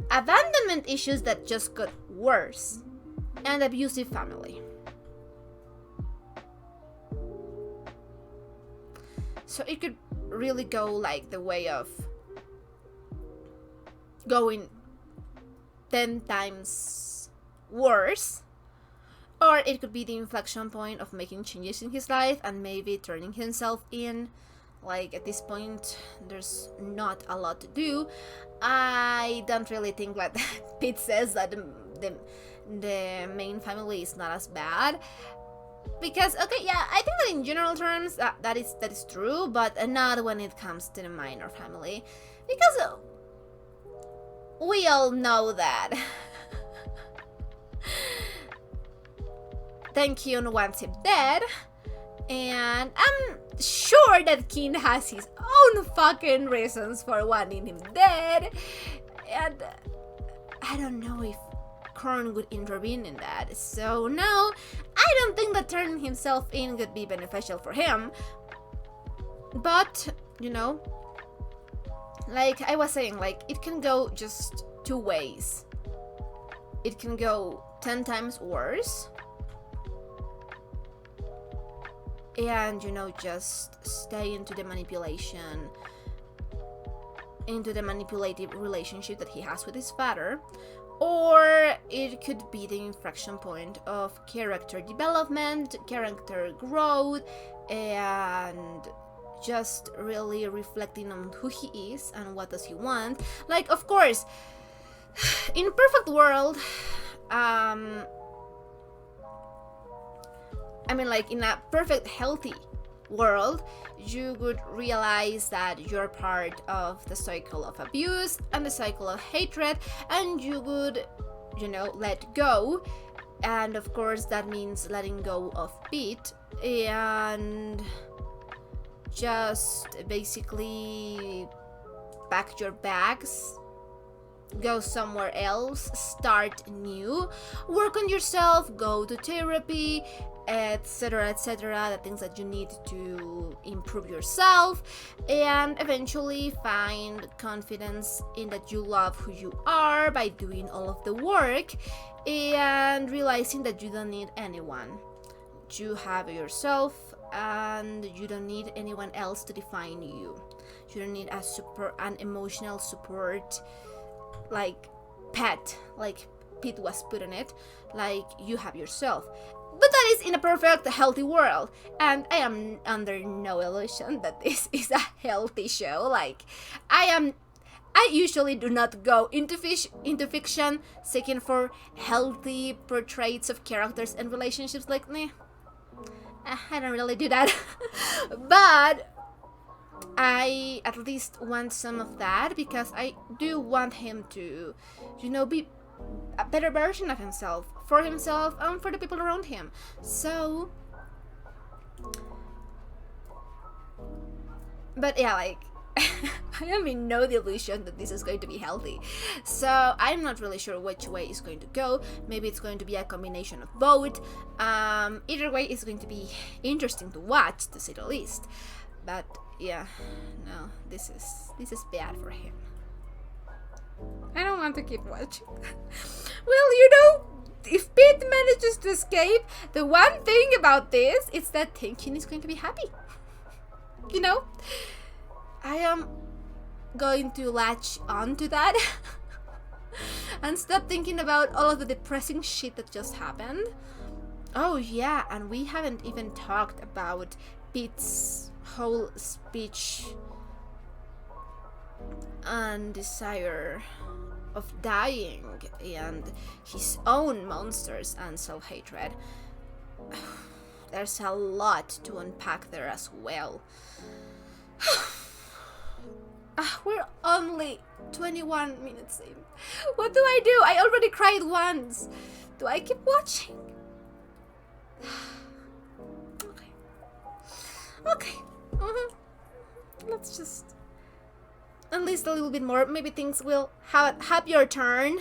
abandonment issues that just got worse, and abusive family. So it could really go like the way of going 10 times worse, or it could be the inflection point of making changes in his life and maybe turning himself in. Like, at this point, there's not a lot to do. I don't really think like Pete says that the main family is not as bad. Because, okay, yeah, I think that in general terms, that is true, but not when it comes to the minor family. Because we all know that Tae-kyun wants him dead, and I'm sure that Kinn has his own fucking reasons for wanting him dead, and I don't know if Korn would intervene in that. So no, I don't think that turning himself in would be beneficial for him. But, you know, like I was saying, like, it can go just two ways. It can go 10 times worse, and, you know, just stay into the manipulation, into the manipulative relationship that he has with his father, or it could be the inflection point of character development, character growth, and just really reflecting on who he is and what does he want. Like, of course, in perfect world, I mean, like, in a perfect healthy world, you would realize that you're part of the cycle of abuse and the cycle of hatred, and you would, you know, let go. And of course that means letting go of Pete and just basically pack your bags, go somewhere else, start new, work on yourself, go to therapy, etc., the things that you need to improve yourself, and eventually find confidence in that you love who you are by doing all of the work and realizing that you don't need anyone. You have yourself and you don't need anyone else to define you. You don't need an emotional support, like pet, like Pete was put on it. Like, you have yourself. But that is in a perfect, healthy world. And I am under no illusion that this is a healthy show. Like, I usually do not go into fiction seeking for healthy portraits of characters and relationships. Like, nah, I don't really do that. But I at least want some of that, because I do want him to, you know, be a better version of himself, for himself and for the people around him. So, but yeah, like, I am in no delusion that this is going to be healthy. So I'm not really sure which way it's going to go. Maybe it's going to be a combination of both. Either way, it's going to be interesting to watch, to say the least. But yeah, no, this is bad for him. I don't want to keep watching. Well, you know, if Pete manages to escape, the one thing about this is that Tae-kyun is going to be happy. You know, I am going to latch on to that and stop thinking about all of the depressing shit that just happened. Oh yeah, and we haven't even talked about Pete's whole speech and desire of dying and his own monsters and self-hatred. There's a lot to unpack there as well. We're only 21 minutes in. What do I do? I already cried once. Do I keep watching? Okay. Let's just enlist a little bit more. Maybe things will have your turn.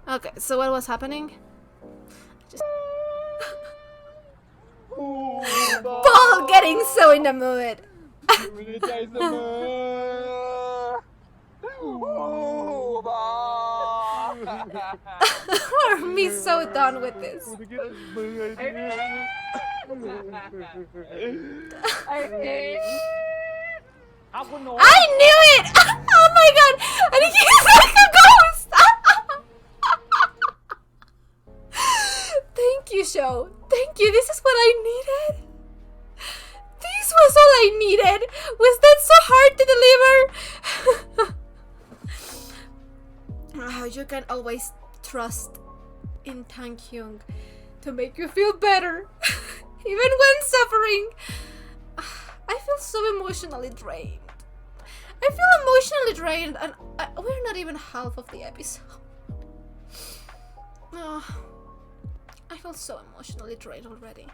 Okay, so what was happening? Just Paul getting so in the mood. Are me so done with this? I knew it! Oh my god! And he's like a ghost! Thank you, show. Thank you. This is what I needed. This was all I needed. Was that so hard to deliver? You can always trust in Tang Hyung to make you feel better, even when suffering. I feel so emotionally drained. And we're not even half of the episode. Oh, I feel so emotionally drained already.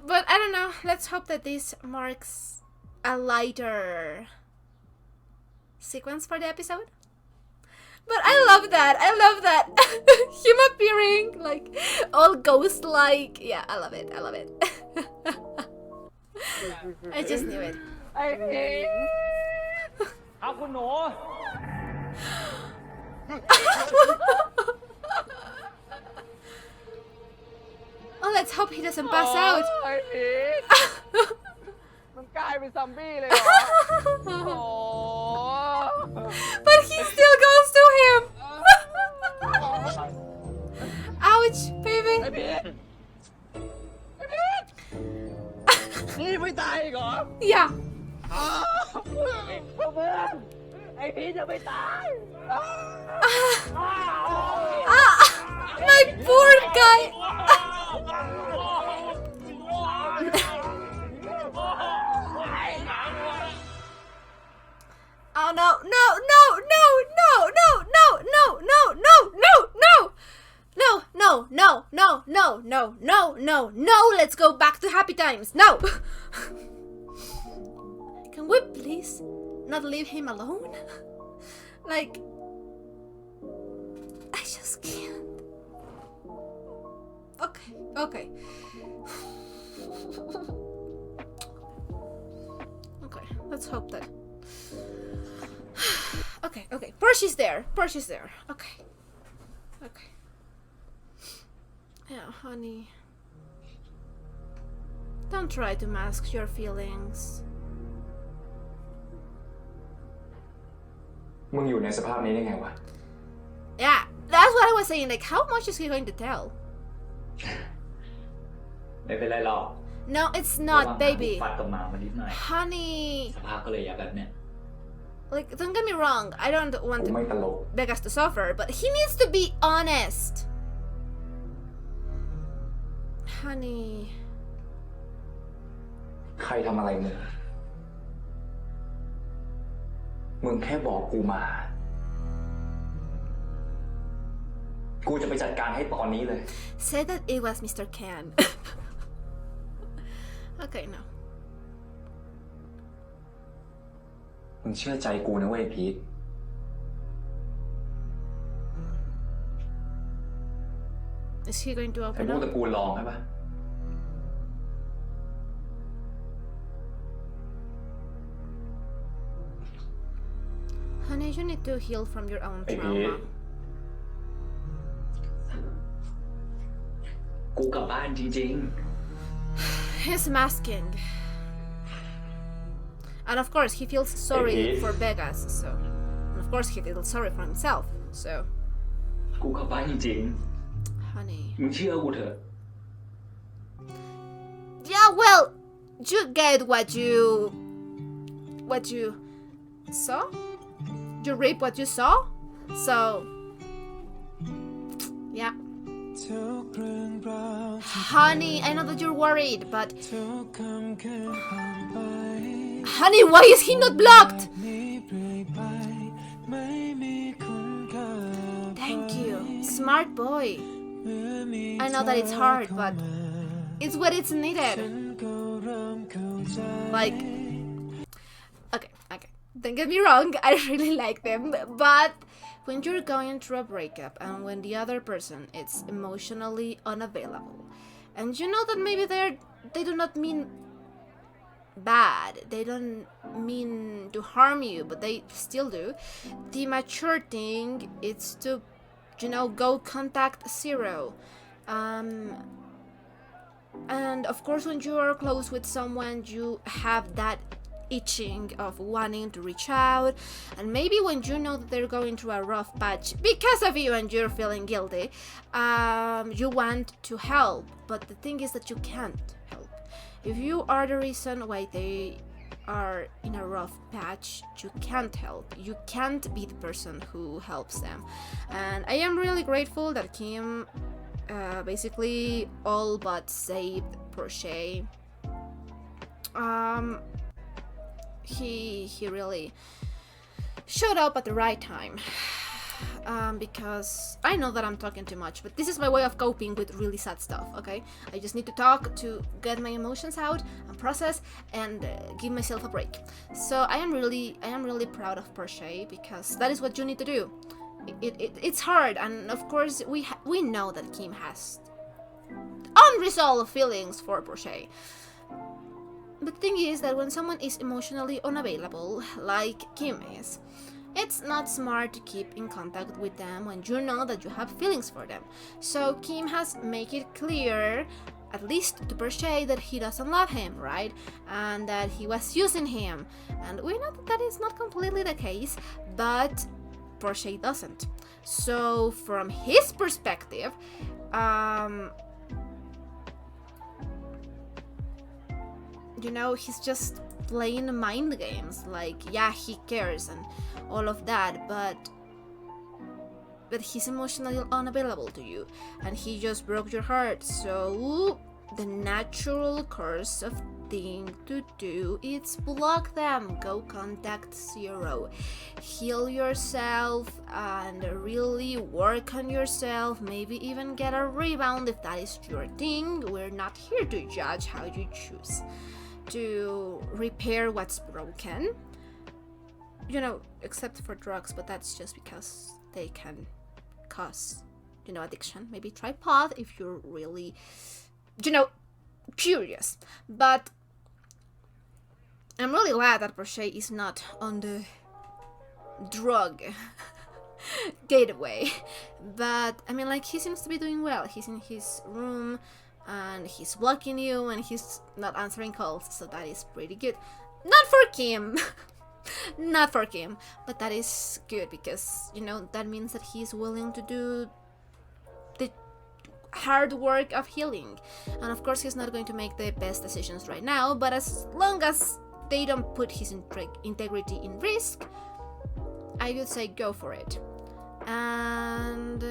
But I don't know. Let's hope that this marks a lighter sequence for the episode. But I love that. Him appearing like all ghost-like. Yeah, I love it. I just knew it. Oh, let's hope he doesn't pass out. ไอ้พีทมันกลายเป็นซอมบี้เลยเหรอ โอ้ But he still goes to him. Ouch, baby. ไอ้พีทนี่ไม่ตายอีกเหรอ Yeah. เพื่อนไอ้พีทจะไม่ตาย My poor guy. Oh no. No, let's go back to happy times. No. Can we please not leave him alone? Like, I just can't. Okay. Okay, let's hope that. Okay. Porsche's there. Okay. Yeah, honey. Don't try to mask your feelings. มึงอยู่ในสภาพนี้ได้ไงวะ Yeah, that's what I was saying. Like, how much is he going to tell? ไม่เป็นไรหรอก No, it's not, baby. ฟัดกับหมามานิดหน่อย Honey. สภาพก็เลยอยากแบบเนี้ย Like, don't get me wrong. I don't want กูไม่ตลก Vegas to suffer, but he needs to be honest. Honey. ใครทำอะไรมึงแค่บอกกูมา กูจะไปจัดการให้ตอนนี้เลย Say that it was Mr. Can. Okay, no. มึงเชื่อใจกูนะเว้ยพีท Is he going to ไอ้ open พวก up? ตระกูลรองใช่ปะ Honey, you need to heal from your own trauma. กูกลับบ้านจริง He's masking. And of course, he feels sorry Hey, for Vegas, so. And of course, he feels sorry for himself, so. ๆ กูกลับบ้านจริง Honey. ๆ มึงเชื่อกูเถอะ Yeah, well, you get what you saw? You reap what you saw? So, yeah. Honey, I know that you're worried, but honey, why is he not blocked? Thank you, smart boy. I know that it's hard, but it's what it's needed. Like, okay. Don't get me wrong, I really like them, but when you're going through a breakup and when the other person is emotionally unavailable, and you know that maybe they do not mean bad, they don't mean to harm you, but they still do, the mature thing is to, go contact zero. And of course, when you are close with someone, you have that itching of wanting to reach out, and maybe when you know that they're going through a rough patch because of you and you're feeling guilty, you want to help, but the thing is that you can't help. If you are the reason why they are in a rough patch, you can't help. You can't be the person who helps them. And I am really grateful that Kim basically all but saved Porsche. He really showed up at the right time. Because I know that I'm talking too much, but this is my way of coping with really sad stuff, okay? I just need to talk to get my emotions out and process and give myself a break. So I am really proud of Porsche, because that is what you need to do. It's hard, and of course we know that Kim has unresolved feelings for Porsche. But the thing is that when someone is emotionally unavailable, like Kim is, it's not smart to keep in contact with them when you know that you have feelings for them. So Kim has made it clear, at least to Porsche, that he doesn't love him, right? And that he was using him. And we know that that is not completely the case, but Porsche doesn't. So from his perspective, you know, he's just playing mind games. Like, yeah, he cares and all of that, but he's emotionally unavailable to you, and he just broke your heart. So the natural course of thing to do is block them, go contact zero, heal yourself and really work on yourself, maybe even get a rebound if that is your thing. We're not here to judge how you choose to repair what's broken, you know, except for drugs, but that's just because they can cause, you know, addiction. Maybe try pot if you're really, you know, curious. But I'm really glad that Porsche is not on the drug gateway. But I mean, like, he seems to be doing well. He's in his room and he's blocking you and he's not answering calls, so that is pretty good. Not for Kim. Not for Kim, but that is good, because, you know, that means that he's willing to do the hard work of healing. And of course he's not going to make the best decisions right now, but as long as they don't put his integrity in risk, I would say go for it. And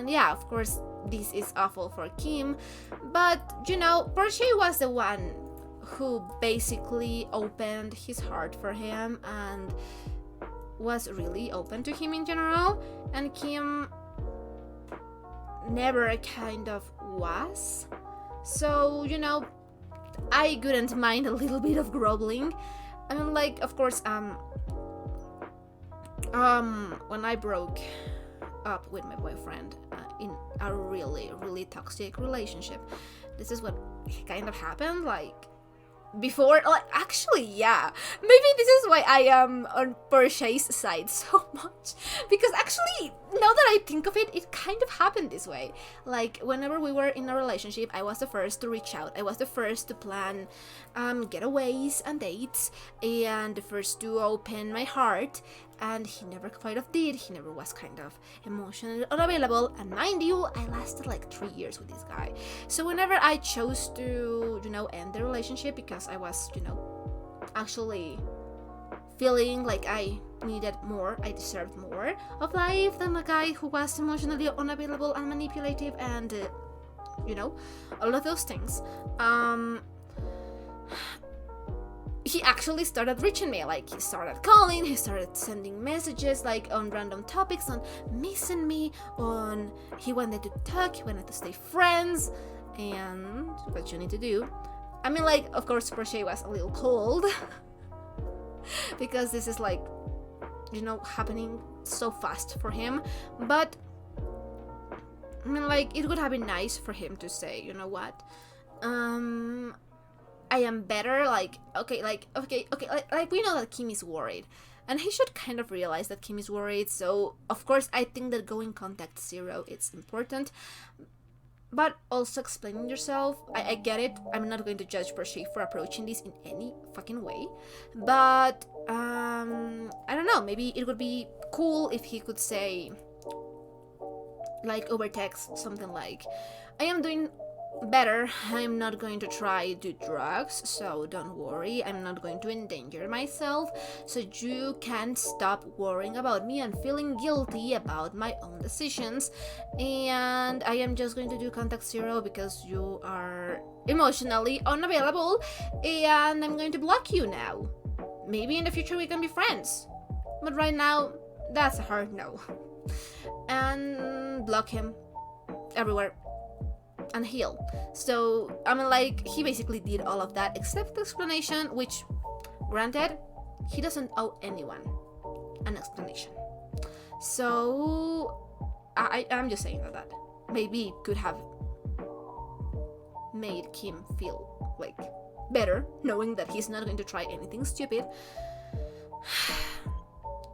yeah, of course this is awful for Kim, but, you know, Porsche was the one who basically opened his heart for him and was really open to him in general, and Kim never kind of was. So, you know, I couldn't mind a little bit of groveling. I mean, like, of course, when I broke up with my boyfriend in a really, really toxic relationship, this is what kind of happened. Like, before, like, actually, yeah, maybe this is why I am on Porsche's side so much, because actually, now that I think of it, it kind of happened this way. Like, whenever we were in a relationship, I was the first to reach out, I was the first to plan getaways and dates, and the first to open my heart, and he never quite of did. He never was kind of emotionally unavailable, and mind you, I lasted like 3 years with this guy. So whenever I chose to, you know, end the relationship because I was, you know, actually feeling like I needed more, I deserved more of life than a guy who was emotionally unavailable and manipulative and, you know, all of those things. He actually started reaching me, like, he started calling, he started sending messages, like, on random topics, on missing me, on he wanted to talk, he wanted to stay friends, and what you need to do. I mean, like, of course, Porsche was a little cold, because this is, like, you know, happening so fast for him, but, I mean, like, it would have been nice for him to say, you know what, I am better, like, okay, we know that Kim is worried, and he should kind of realize that Kim is worried. So of course I think that going contact zero, it's important, but also explaining yourself. I get it. I'm not going to judge Porsche for approaching this in any fucking way, but I don't know, maybe it would be cool if he could say, like over text, something like, I am doing better, I'm not going to try do drugs, so don't worry, I'm not going to endanger myself, so you can stop worrying about me and feeling guilty about my own decisions, and I am just going to do contact zero because you are emotionally unavailable, and I'm going to block you now. Maybe in the future we can be friends, but right now that's a hard no. And block him everywhere and heal. So I mean, like, he basically did all of that except the explanation, which granted, he doesn't owe anyone an explanation. So I'm just saying that maybe it could have made Kim feel like better knowing that he's not going to try anything stupid.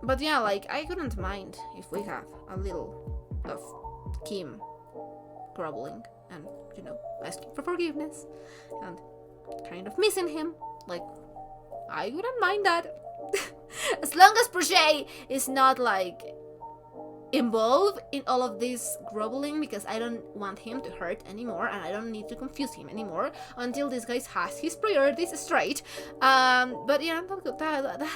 But yeah, like, I couldn't mind if we have a little of Kim groveling and, you know, asking for forgiveness and kind of missing him. Like, I wouldn't mind that. As long as Porsche is not, like, involved in all of this groveling, because I don't want him to hurt anymore and I don't need to confuse him anymore until this guy has his priorities straight. But yeah, that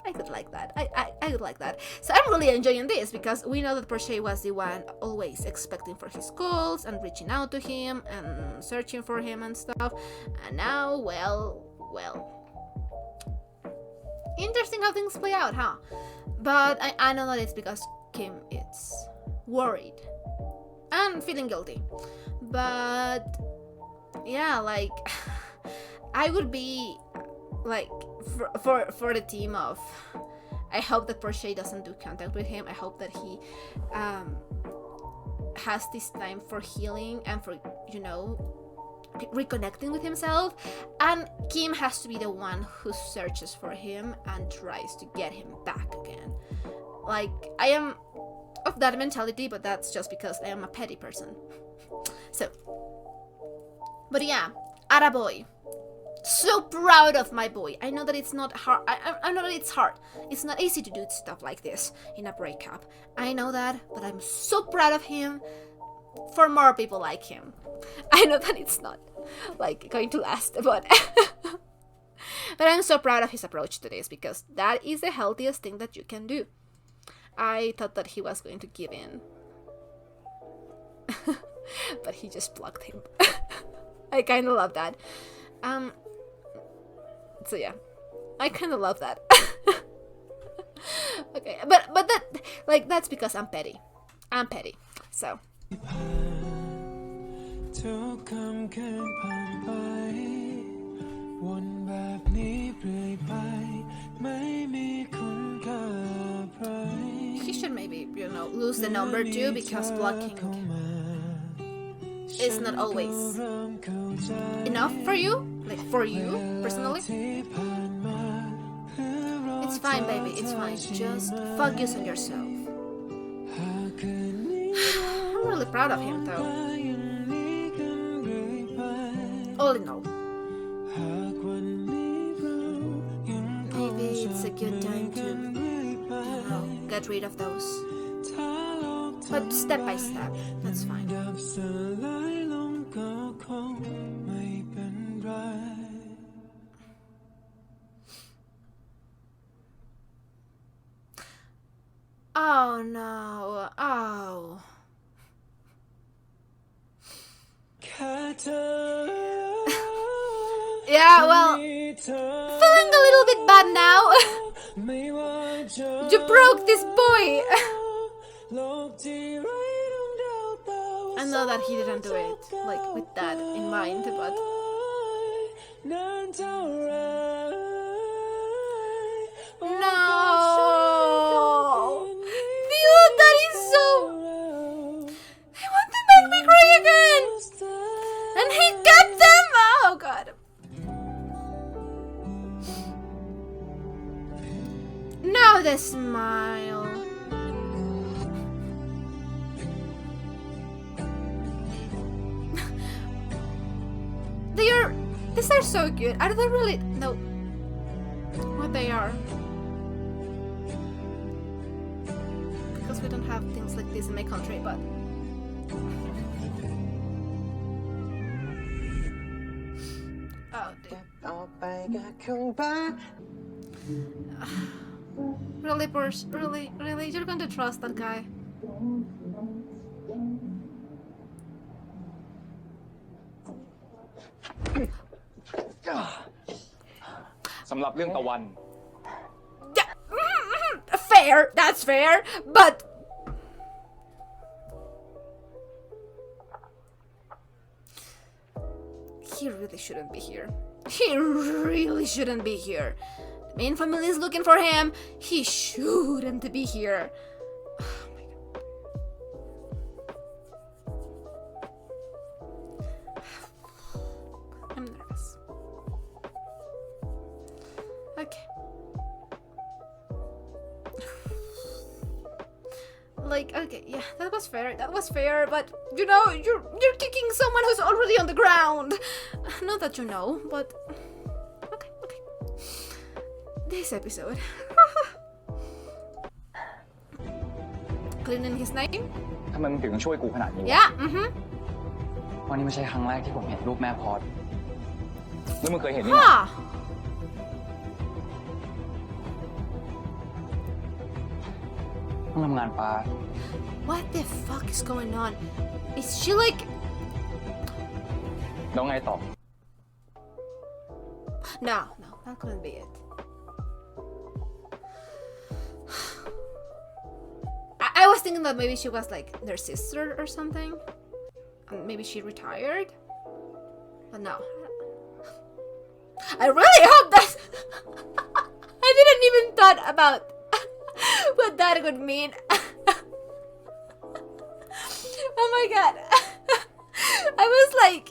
I could like that. I would like that. So I'm really enjoying this because we know that Porsche was the one always expecting for his calls and reaching out to him and searching for him and stuff. And now, well, interesting how things play out, huh? But I know that it's because Kim is worried and feeling guilty. But yeah, like, I would be like, for the team of, I hope that Porsche doesn't do contact with him. I hope that he has this time for healing and for, you know, reconnecting with himself, and Kim has to be the one who searches for him and tries to get him back again. Like, I am of that mentality, but that's just because I am a petty person. So, but yeah, attaboy. So proud of my boy. I know that it's not hard. I know that it's hard. It's not easy to do stuff like this in a breakup. I know that, but I'm so proud of him for more people like him. I know that it's not, like, going to last, but but I'm so proud of his approach to this because that is the healthiest thing that you can do. I thought that he was going to give in, but he just blocked him. I kind of love that. So yeah, I kind of love that. Okay, but that, like, that's because I'm petty. I'm petty. So. He should maybe, you know, lose the number too, because blocking is not always enough for you, like, for you personally. It's fine, baby, it's fine. Just focus on yourself. I'm really proud of him, though. All in all, maybe it's a good time to, you know, get rid of those. But step by step, that's fine. Oh no, oh. Yeah, well, feeling a little bit bad now. You broke this boy. I know that he didn't do it, like, with that in mind, but no. Dude, that is so. They want to make me cry again, and he kept them. Oh god. Now the smile. These are so cute. I don't really know what they are. Because we don't have things like this in my country, but... Oh, dear. Really, Porsche? Really? You're going to trust that guy? สำหรับเรื่องตะวัน Fair, that's fair, but he really shouldn't be here. He really shouldn't be here. The main family is looking for him. He shouldn't be here. Oh my god. I'm nervous. Okay. Like, okay, yeah, that was fair, but you know, you're kicking someone who's already on the ground. Not that you know, but okay. This episode. Cleaning his name? ทำไมมึงถึงช่วยกูขนาดนี้ Yeah, วันนี้ไม่ใช่ครั้งแรกที่ผมเห็นรูปแม่พอดแล้วมึงเคยเห็นนี่ไง Huh. ต้องทำงานปา What the fuck is going on? Is she like... แล้วไงต่อ No, that couldn't be it. I was thinking that maybe she was like their sister or something. And maybe she retired. But no. I really hope that... I didn't even thought about what that would mean. Oh my god. I was like...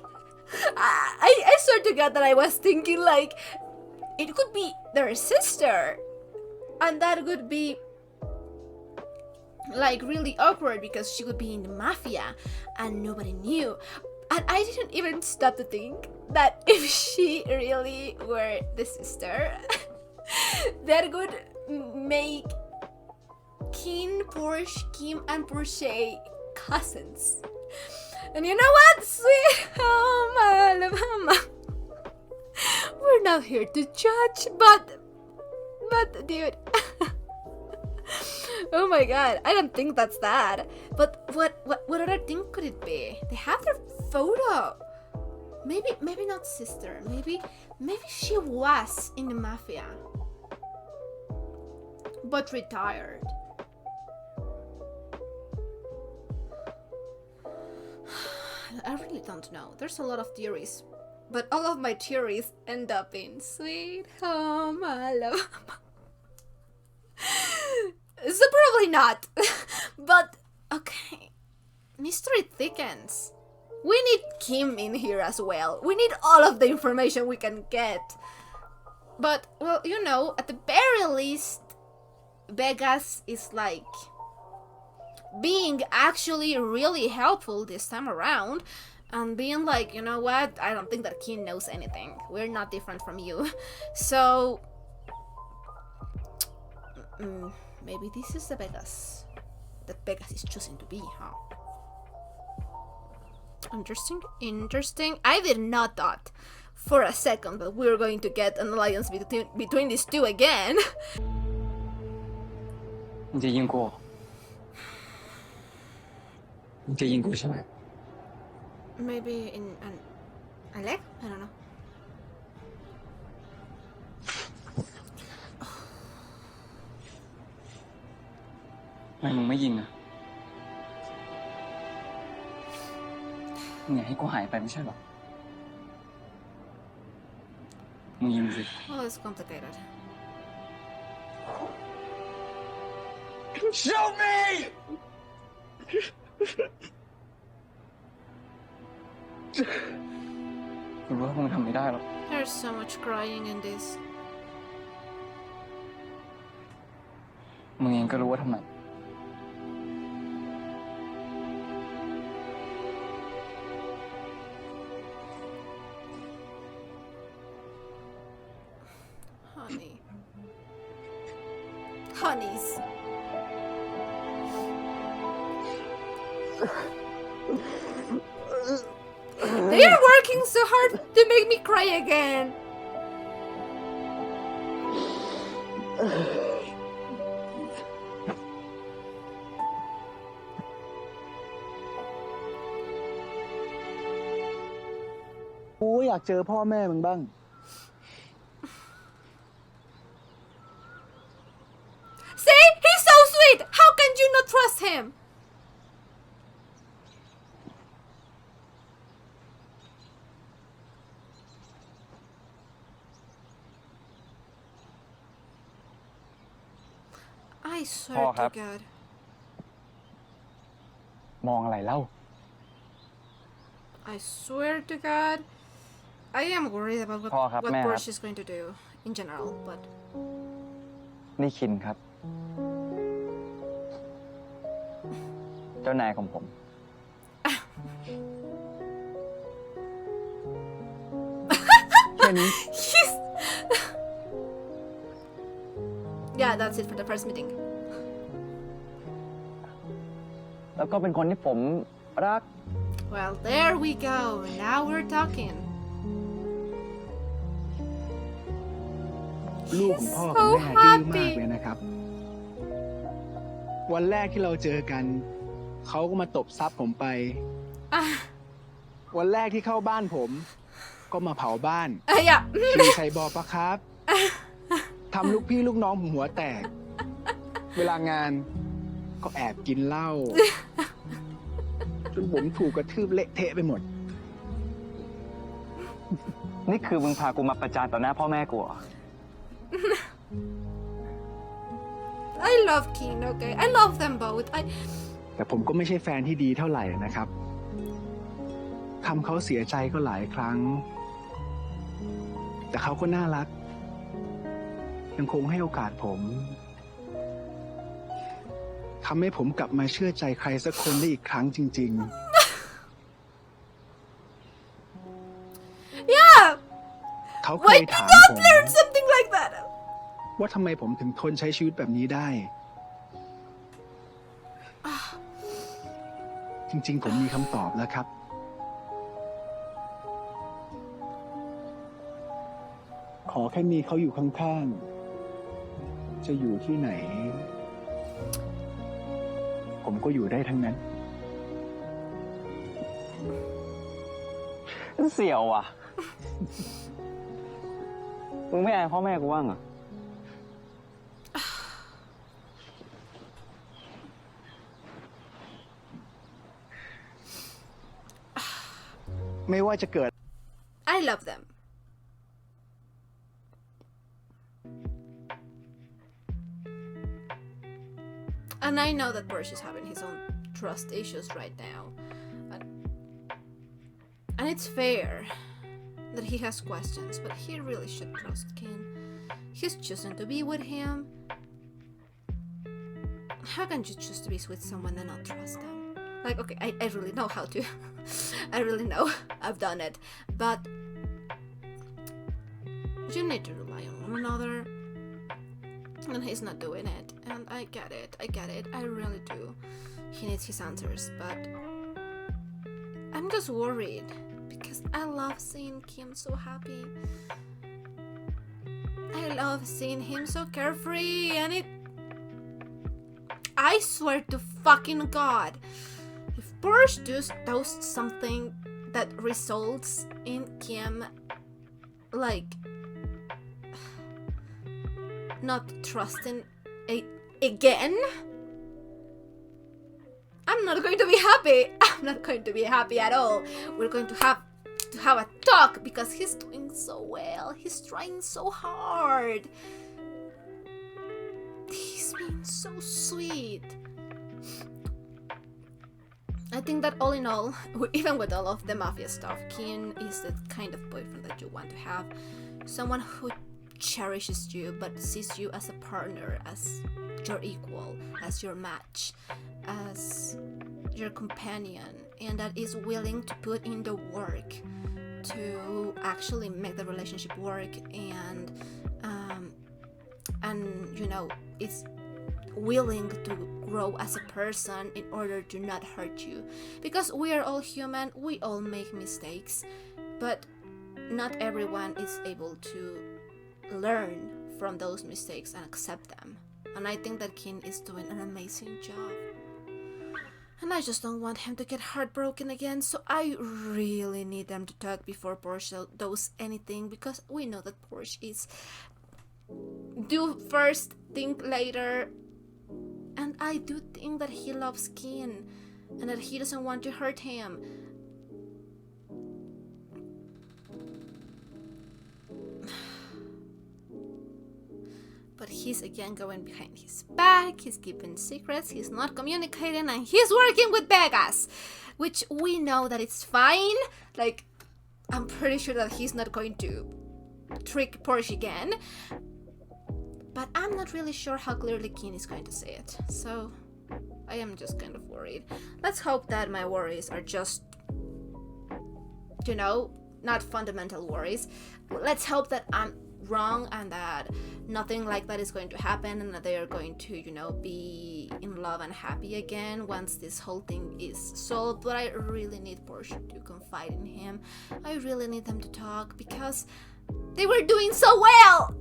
I swear to God that I was thinking like... It could be their sister. And that would be... like really awkward because she would be in the mafia and nobody knew. And I didn't even stop to think that if she really were the sister, that would make KinnPorsche, Kim and Porsche cousins. And you know what? Sweet mama. We're not here to judge, but dude. Oh my god, I don't think that's that. But what other thing could it be? They have their photo. Maybe not sister. Maybe she was in the mafia. But retired. I really don't know. There's a lot of theories. But all of my theories end up in Sweet Home Alabama. So probably not. But okay. Mystery thickens. We need Kim in here as well. We need all of the information we can get. But well, you know, at the very least, Vegas is like being actually really helpful this time around. And being like, you know what? I don't think that Kim knows anything. We're not different from you. So maybe this is the Vegas that Vegas is choosing to be, huh? Interesting. I did not thought for a second that we were going to get an alliance between these two again. มึงจะยิงกูมึงจะยิงกูใช่ไหม Maybe in a leg? I don't know. Màyมึงไม่ยิงอ่ะมึงอยากให้กูหายไปไม่ใช่หรอมึงยิงสิ Oh, it's complicated. Show me กูรู้ว่ามึงทำไม่ได้หรอก There's so much crying in this. มึงเองก็รู้ว่าทำไม honey. Honeys. They are working so hard to make me cry again.กูก็อยากเจอพ่อแม่มึงบ้าง See? He's so sweet! How can you not trust him? I swear to God. มองอะไรเล่า I swear to God. I am worried about what, พ่อครับ what แม่ครับ Porsche is going to do in general, but นี่คินครับ เจ้านายของผม แค่นี้ he's yeah, that's it for the first meeting. แล้วก็เป็นคนที่ผมรัก Well, there we go. Now we're talking. ลูกของพ่อ He's กับ so แม่ดื้อมาก happy. เลยนะครับ วันแรกที่เราเจอกัน เขาก็มาตบซับผมไป Ah, วันแรกที่เข้าบ้านผม ก็มาเผาบ้าน yeah. ขี่ใส่บอปะครับ ทำลูกพี่ลูกน้องผมหัวแตก เวลางานก็แอบกินเหล้า จนผมถูกกระทืบเละเทะไปหมด นี่คือมึงพากูมาประจานต่อหน้าพ่อแม่กูเหรอ I love Keen, okay? I love them both. I แต่ผมก็ไม่ใช่แฟนที่ดีเท่าไหร่นะครับ ทำเขาเสียใจก็หลายครั้ง แต่เขาก็น่ารัก ยังคงให้โอกาสผม ทำให้ผมกลับมาเชื่อใจใครสักคนได้อีกครั้งจริง yeah. ๆ เขาเค Why ย did ถาม not ผม learn something like that? ว่าทำไมผมถึงทนใช้ชีวิตแบบนี้ได้ จริงๆ ผมมีคำตอบแล้วครับ ขอแค่มีเขาอยู่ข้างๆ จะอยู่ที่ไหน ผมก็อยู่ได้ทั้งนั้น เสี่ยวอ่ะ มึงไม่อายพ่อแม่กูบ้างเหรอ ไม่ว่าจะเกิด I love them. And I know that Porsche is having his own trust issues right now. And it's fair that he has questions, but he really should trust Ken. He's choosing to be with him. How can you choose to be with someone and not trust them? Like, okay, I really know how to. I really know. I've done it. But you need to rely on one another. And he's not doing it. And I get it. I really do. He needs his answers. But I'm just worried. Because I love seeing Kim so happy. I love seeing him so carefree. And I swear to fucking God. If Porsche does something that results in Kim, like, not trusting again, I'm not going to be happy. I'm not going to be happy at all. We're going to have a talk because he's doing so well. He's trying so hard. He's being so sweet. I think that all in all, even with all of the mafia stuff, Keen is the kind of boyfriend that you want to have. Someone who cherishes you but sees you as a partner, as your equal, as your match, as your companion, and that is willing to put in the work to actually make the relationship work and and is willing to grow as a person in order to not hurt you, because we are all human, we all make mistakes, but not everyone is able to learn from those mistakes and accept them. And I think that Kinn is doing an amazing job. And I just don't want him to get heartbroken again, so I really need them to talk before Porsche does anything, because we know that Porsche is do first, think later. And I do think that he loves Kinn and that he doesn't want to hurt him. But he's again going behind his back, he's keeping secrets, he's not communicating, and he's working with Vegas, which we know that it's fine. Like, I'm pretty sure that he's not going to trick Porsche again. But I'm not really sure how clearly Kinn is going to say it. So I am just kind of worried. Let's hope that my worries are just, not fundamental worries. Let's hope that I'm wrong and that nothing like that is going to happen, and that they are going to, be in love and happy again once this whole thing is solved. But I really need Porsche to confide in him. I really need them to talk, because they were doing so well.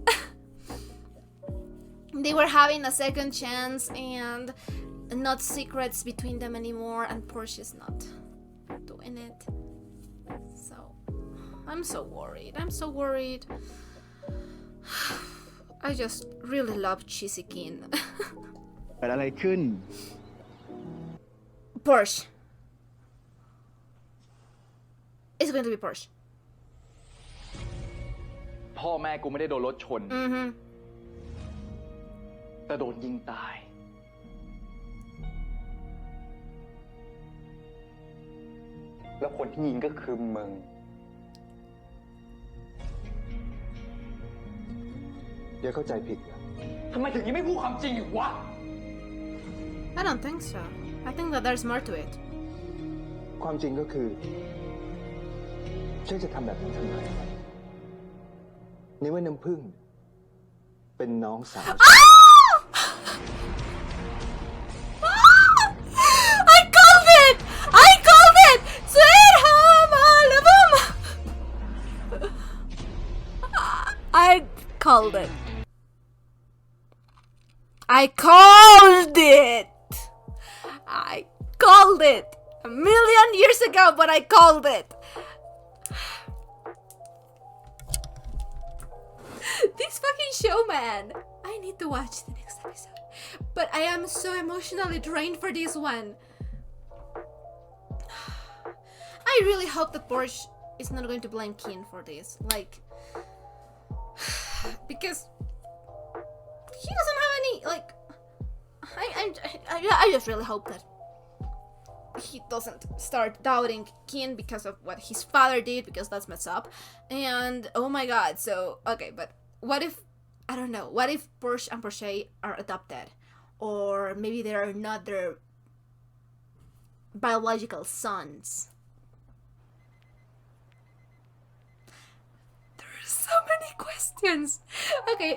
They were having a second chance and not secrets between them anymore, and Porsche is not doing it. So I'm so worried. I just really love cheesy Kinn. เกิดอะไรขึ้น Porsche. It's going to be Porsche. พ่อแม่กูไม่ได้โดนรถชน แต่โดนยิงตาย แล้วคนที่ยิงก็คือมึงอย่าเข้าใจผิด ทำไมถึงยังไม่พูดความจริงอีกวะ I don't think so. I think that there's more to it. ความจริงก็คือฉันจะทำแบบนั้นทำไมในว่าน้ำผึ้งเป็นน้องสาว I called it! Sweet home Alabama! I called it. I called it! A million years ago, but I called it. This fucking show, man. I need to watch the next episode. But I am so emotionally drained for this one. I really hope that Porsche is not going to blame Kinn for this. Like, because he doesn't have any, like, I just really hope that he doesn't start doubting Kinn because of what his father did, because that's messed up. And oh my god, so okay, but what if, I don't know, what if Porsche and Porsche are adopted, or maybe they are not their biological sons? There are so many questions. Okay,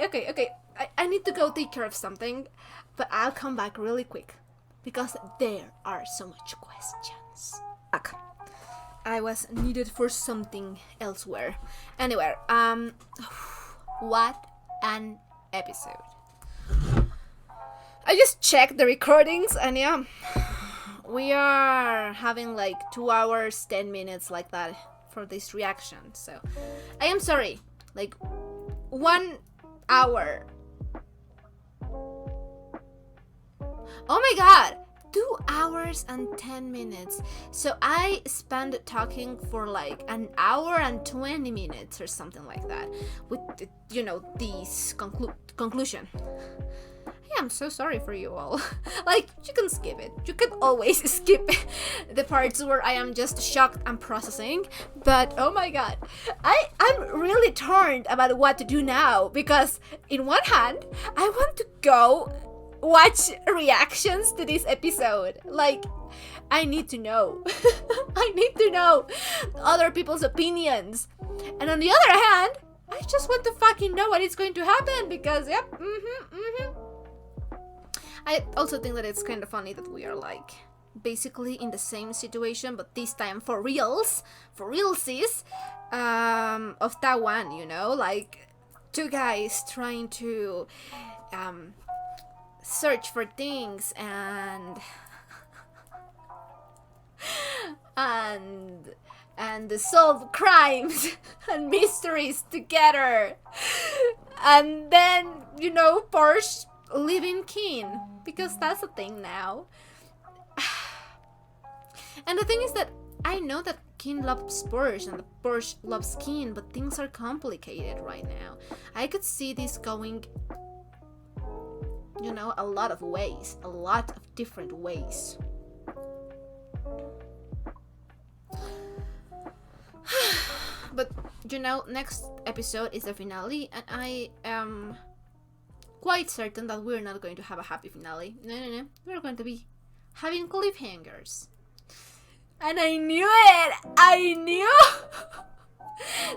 I need to go take care of something, but I'll come back really quick, because there are so much questions. Okay. I was needed for something elsewhere. Anyway, what an episode. I just checked the recordings, and yeah, we are having like 2 hours, 10 minutes like that for this reaction. So I am sorry, like 1 hour. Oh my god, 2 hours and 10 minutes. So I spent talking for like 1 hour and 20 minutes or something like that, with this conclusion. I am so sorry for you all. Like, you can skip it. You can always skip the parts where I am just shocked and processing. But oh my god, I'm really torn about what to do now, because in one hand, I want to go watch reactions to this episode. Like, I need to know. I need to know other people's opinions. And on the other hand, I I just want to fucking know what is going to happen because, yep, I also think that it's kind of funny that we are like basically in the same situation, but this time for realsies, of that one, you know, like two guys trying to search for things and solve crimes and mysteries together, and then, you know, Porsche leaving Kinn because that's a thing now. And the thing is that I know that Kinn loves Porsche and Porsche loves Kinn, but things are complicated right now. I could see this going, you know, a lot of ways, a lot of different ways. But, you know, next episode is the finale, and I am quite certain that we're not going to have a happy finale. No. We're going to be having cliffhangers. And I knew it! I knew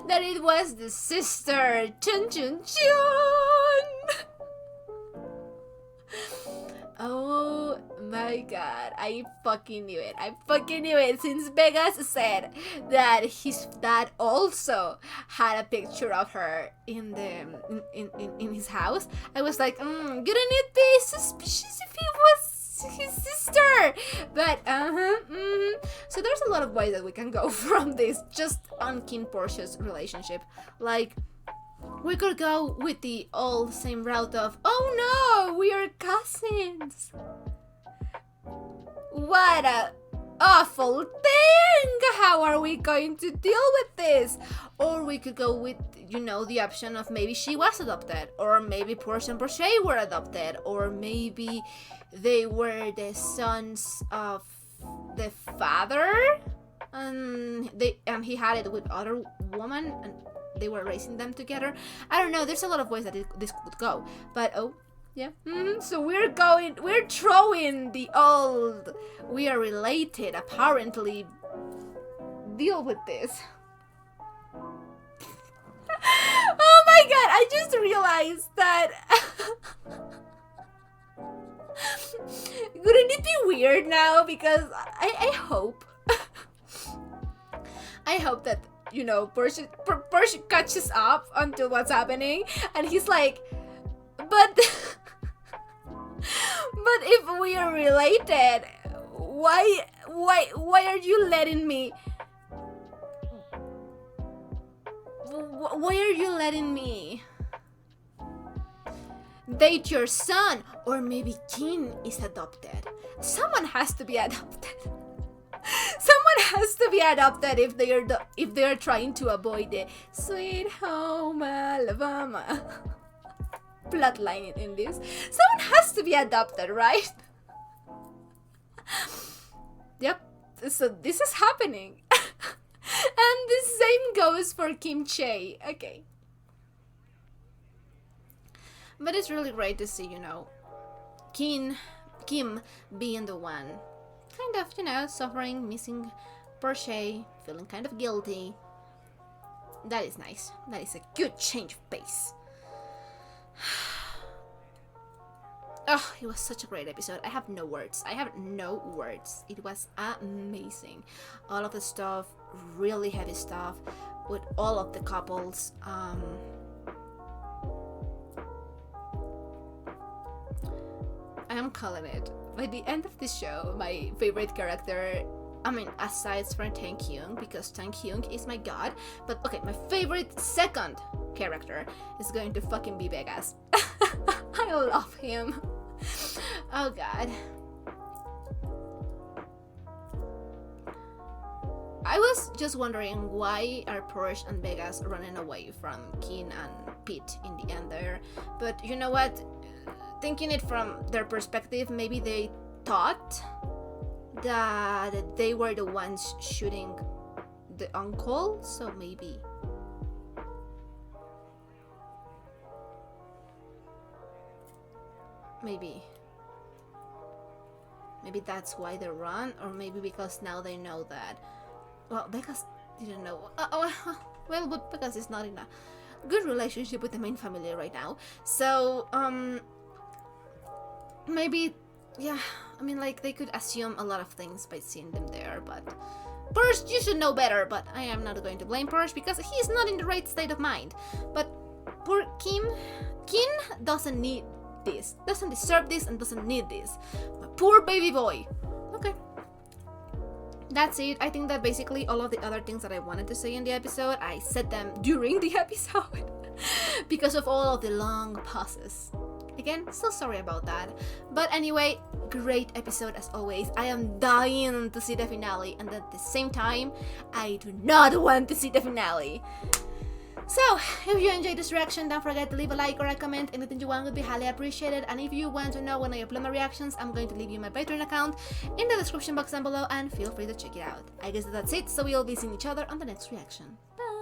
that it was the sister! Chun chun chun! Oh my god, I fucking knew it. I fucking knew it since Vegas said that his dad also had a picture of her in the in his house. I was like, couldn't it be suspicious if it was his sister? But so there's a lot of ways that we can go from this just on KinnPorsche's relationship. Like, we could go with the all same route of, oh no, we are cousins. What a awful thing! How are we going to deal with this? Or we could go with, you know, the option of maybe she was adopted, or maybe Porsche and Porsche were adopted, or maybe they were the sons of the father, and he had it with other woman, and they were raising them together. I don't know, there's a lot of ways that this could go, but oh yeah, so we're throwing the old we are related apparently deal with this. Oh my god, I just realized that wouldn't it be weird now, because I hope I hope that, you know, Porsche catches up until what's happening, and he's like, but if we are related, why are you letting me? Why are you letting me date your son? Or maybe Kinn is adopted. Someone has to be adopted. Someone has to be adopted if they are trying to avoid the Sweet Home Alabama plotline in this. Someone has to be adopted, right? Yep. So this is happening. And the same goes for Kim Chae. Okay. But it's really great to see, you know, Kim being the one kind of, you know, suffering, missing Porsche, feeling kind of guilty. That is nice. That is a good change of pace. Oh, it was such a great episode. I have no words. It was amazing. All of the stuff, really heavy stuff, with all of the couples. I am calling it. By the end of this show, my favorite character, I mean, aside from Tang Hyung, because Tang Hyung is my god, but okay, my favorite second character is going to fucking be Vegas. I love him. Oh god. I was just wondering, why are Porsche and Vegas running away from Kinn and Pete in the end there? But you know what? Thinking it from their perspective, maybe they thought that they were the ones shooting the uncle, so maybe that's why they run, or maybe because now they know that, well, Vegas didn't know, well, but Vegas is not in a good relationship with the main family right now. So maybe, yeah, I mean, like, they could assume a lot of things by seeing them there, but Porsche, you should know better. But I am not going to blame Porsche because he's not in the right state of mind. But poor Kinn doesn't need this, doesn't deserve this, and doesn't need this. My poor baby boy. Okay, that's it. I think that basically all of the other things that I wanted to say in the episode, I said them during the episode because of all of the long pauses. Again, so sorry about that. But anyway, great episode as always. I am dying to see the finale, and at the same time, I do not want to see the finale. So, if you enjoyed this reaction, don't forget to leave a like or a comment. Anything you want would be highly appreciated. And if you want to know when I upload my reactions, I'm going to leave you my Patreon account in the description box down below, and feel free to check it out. I guess that's it, so we'll be seeing each other on the next reaction. Bye!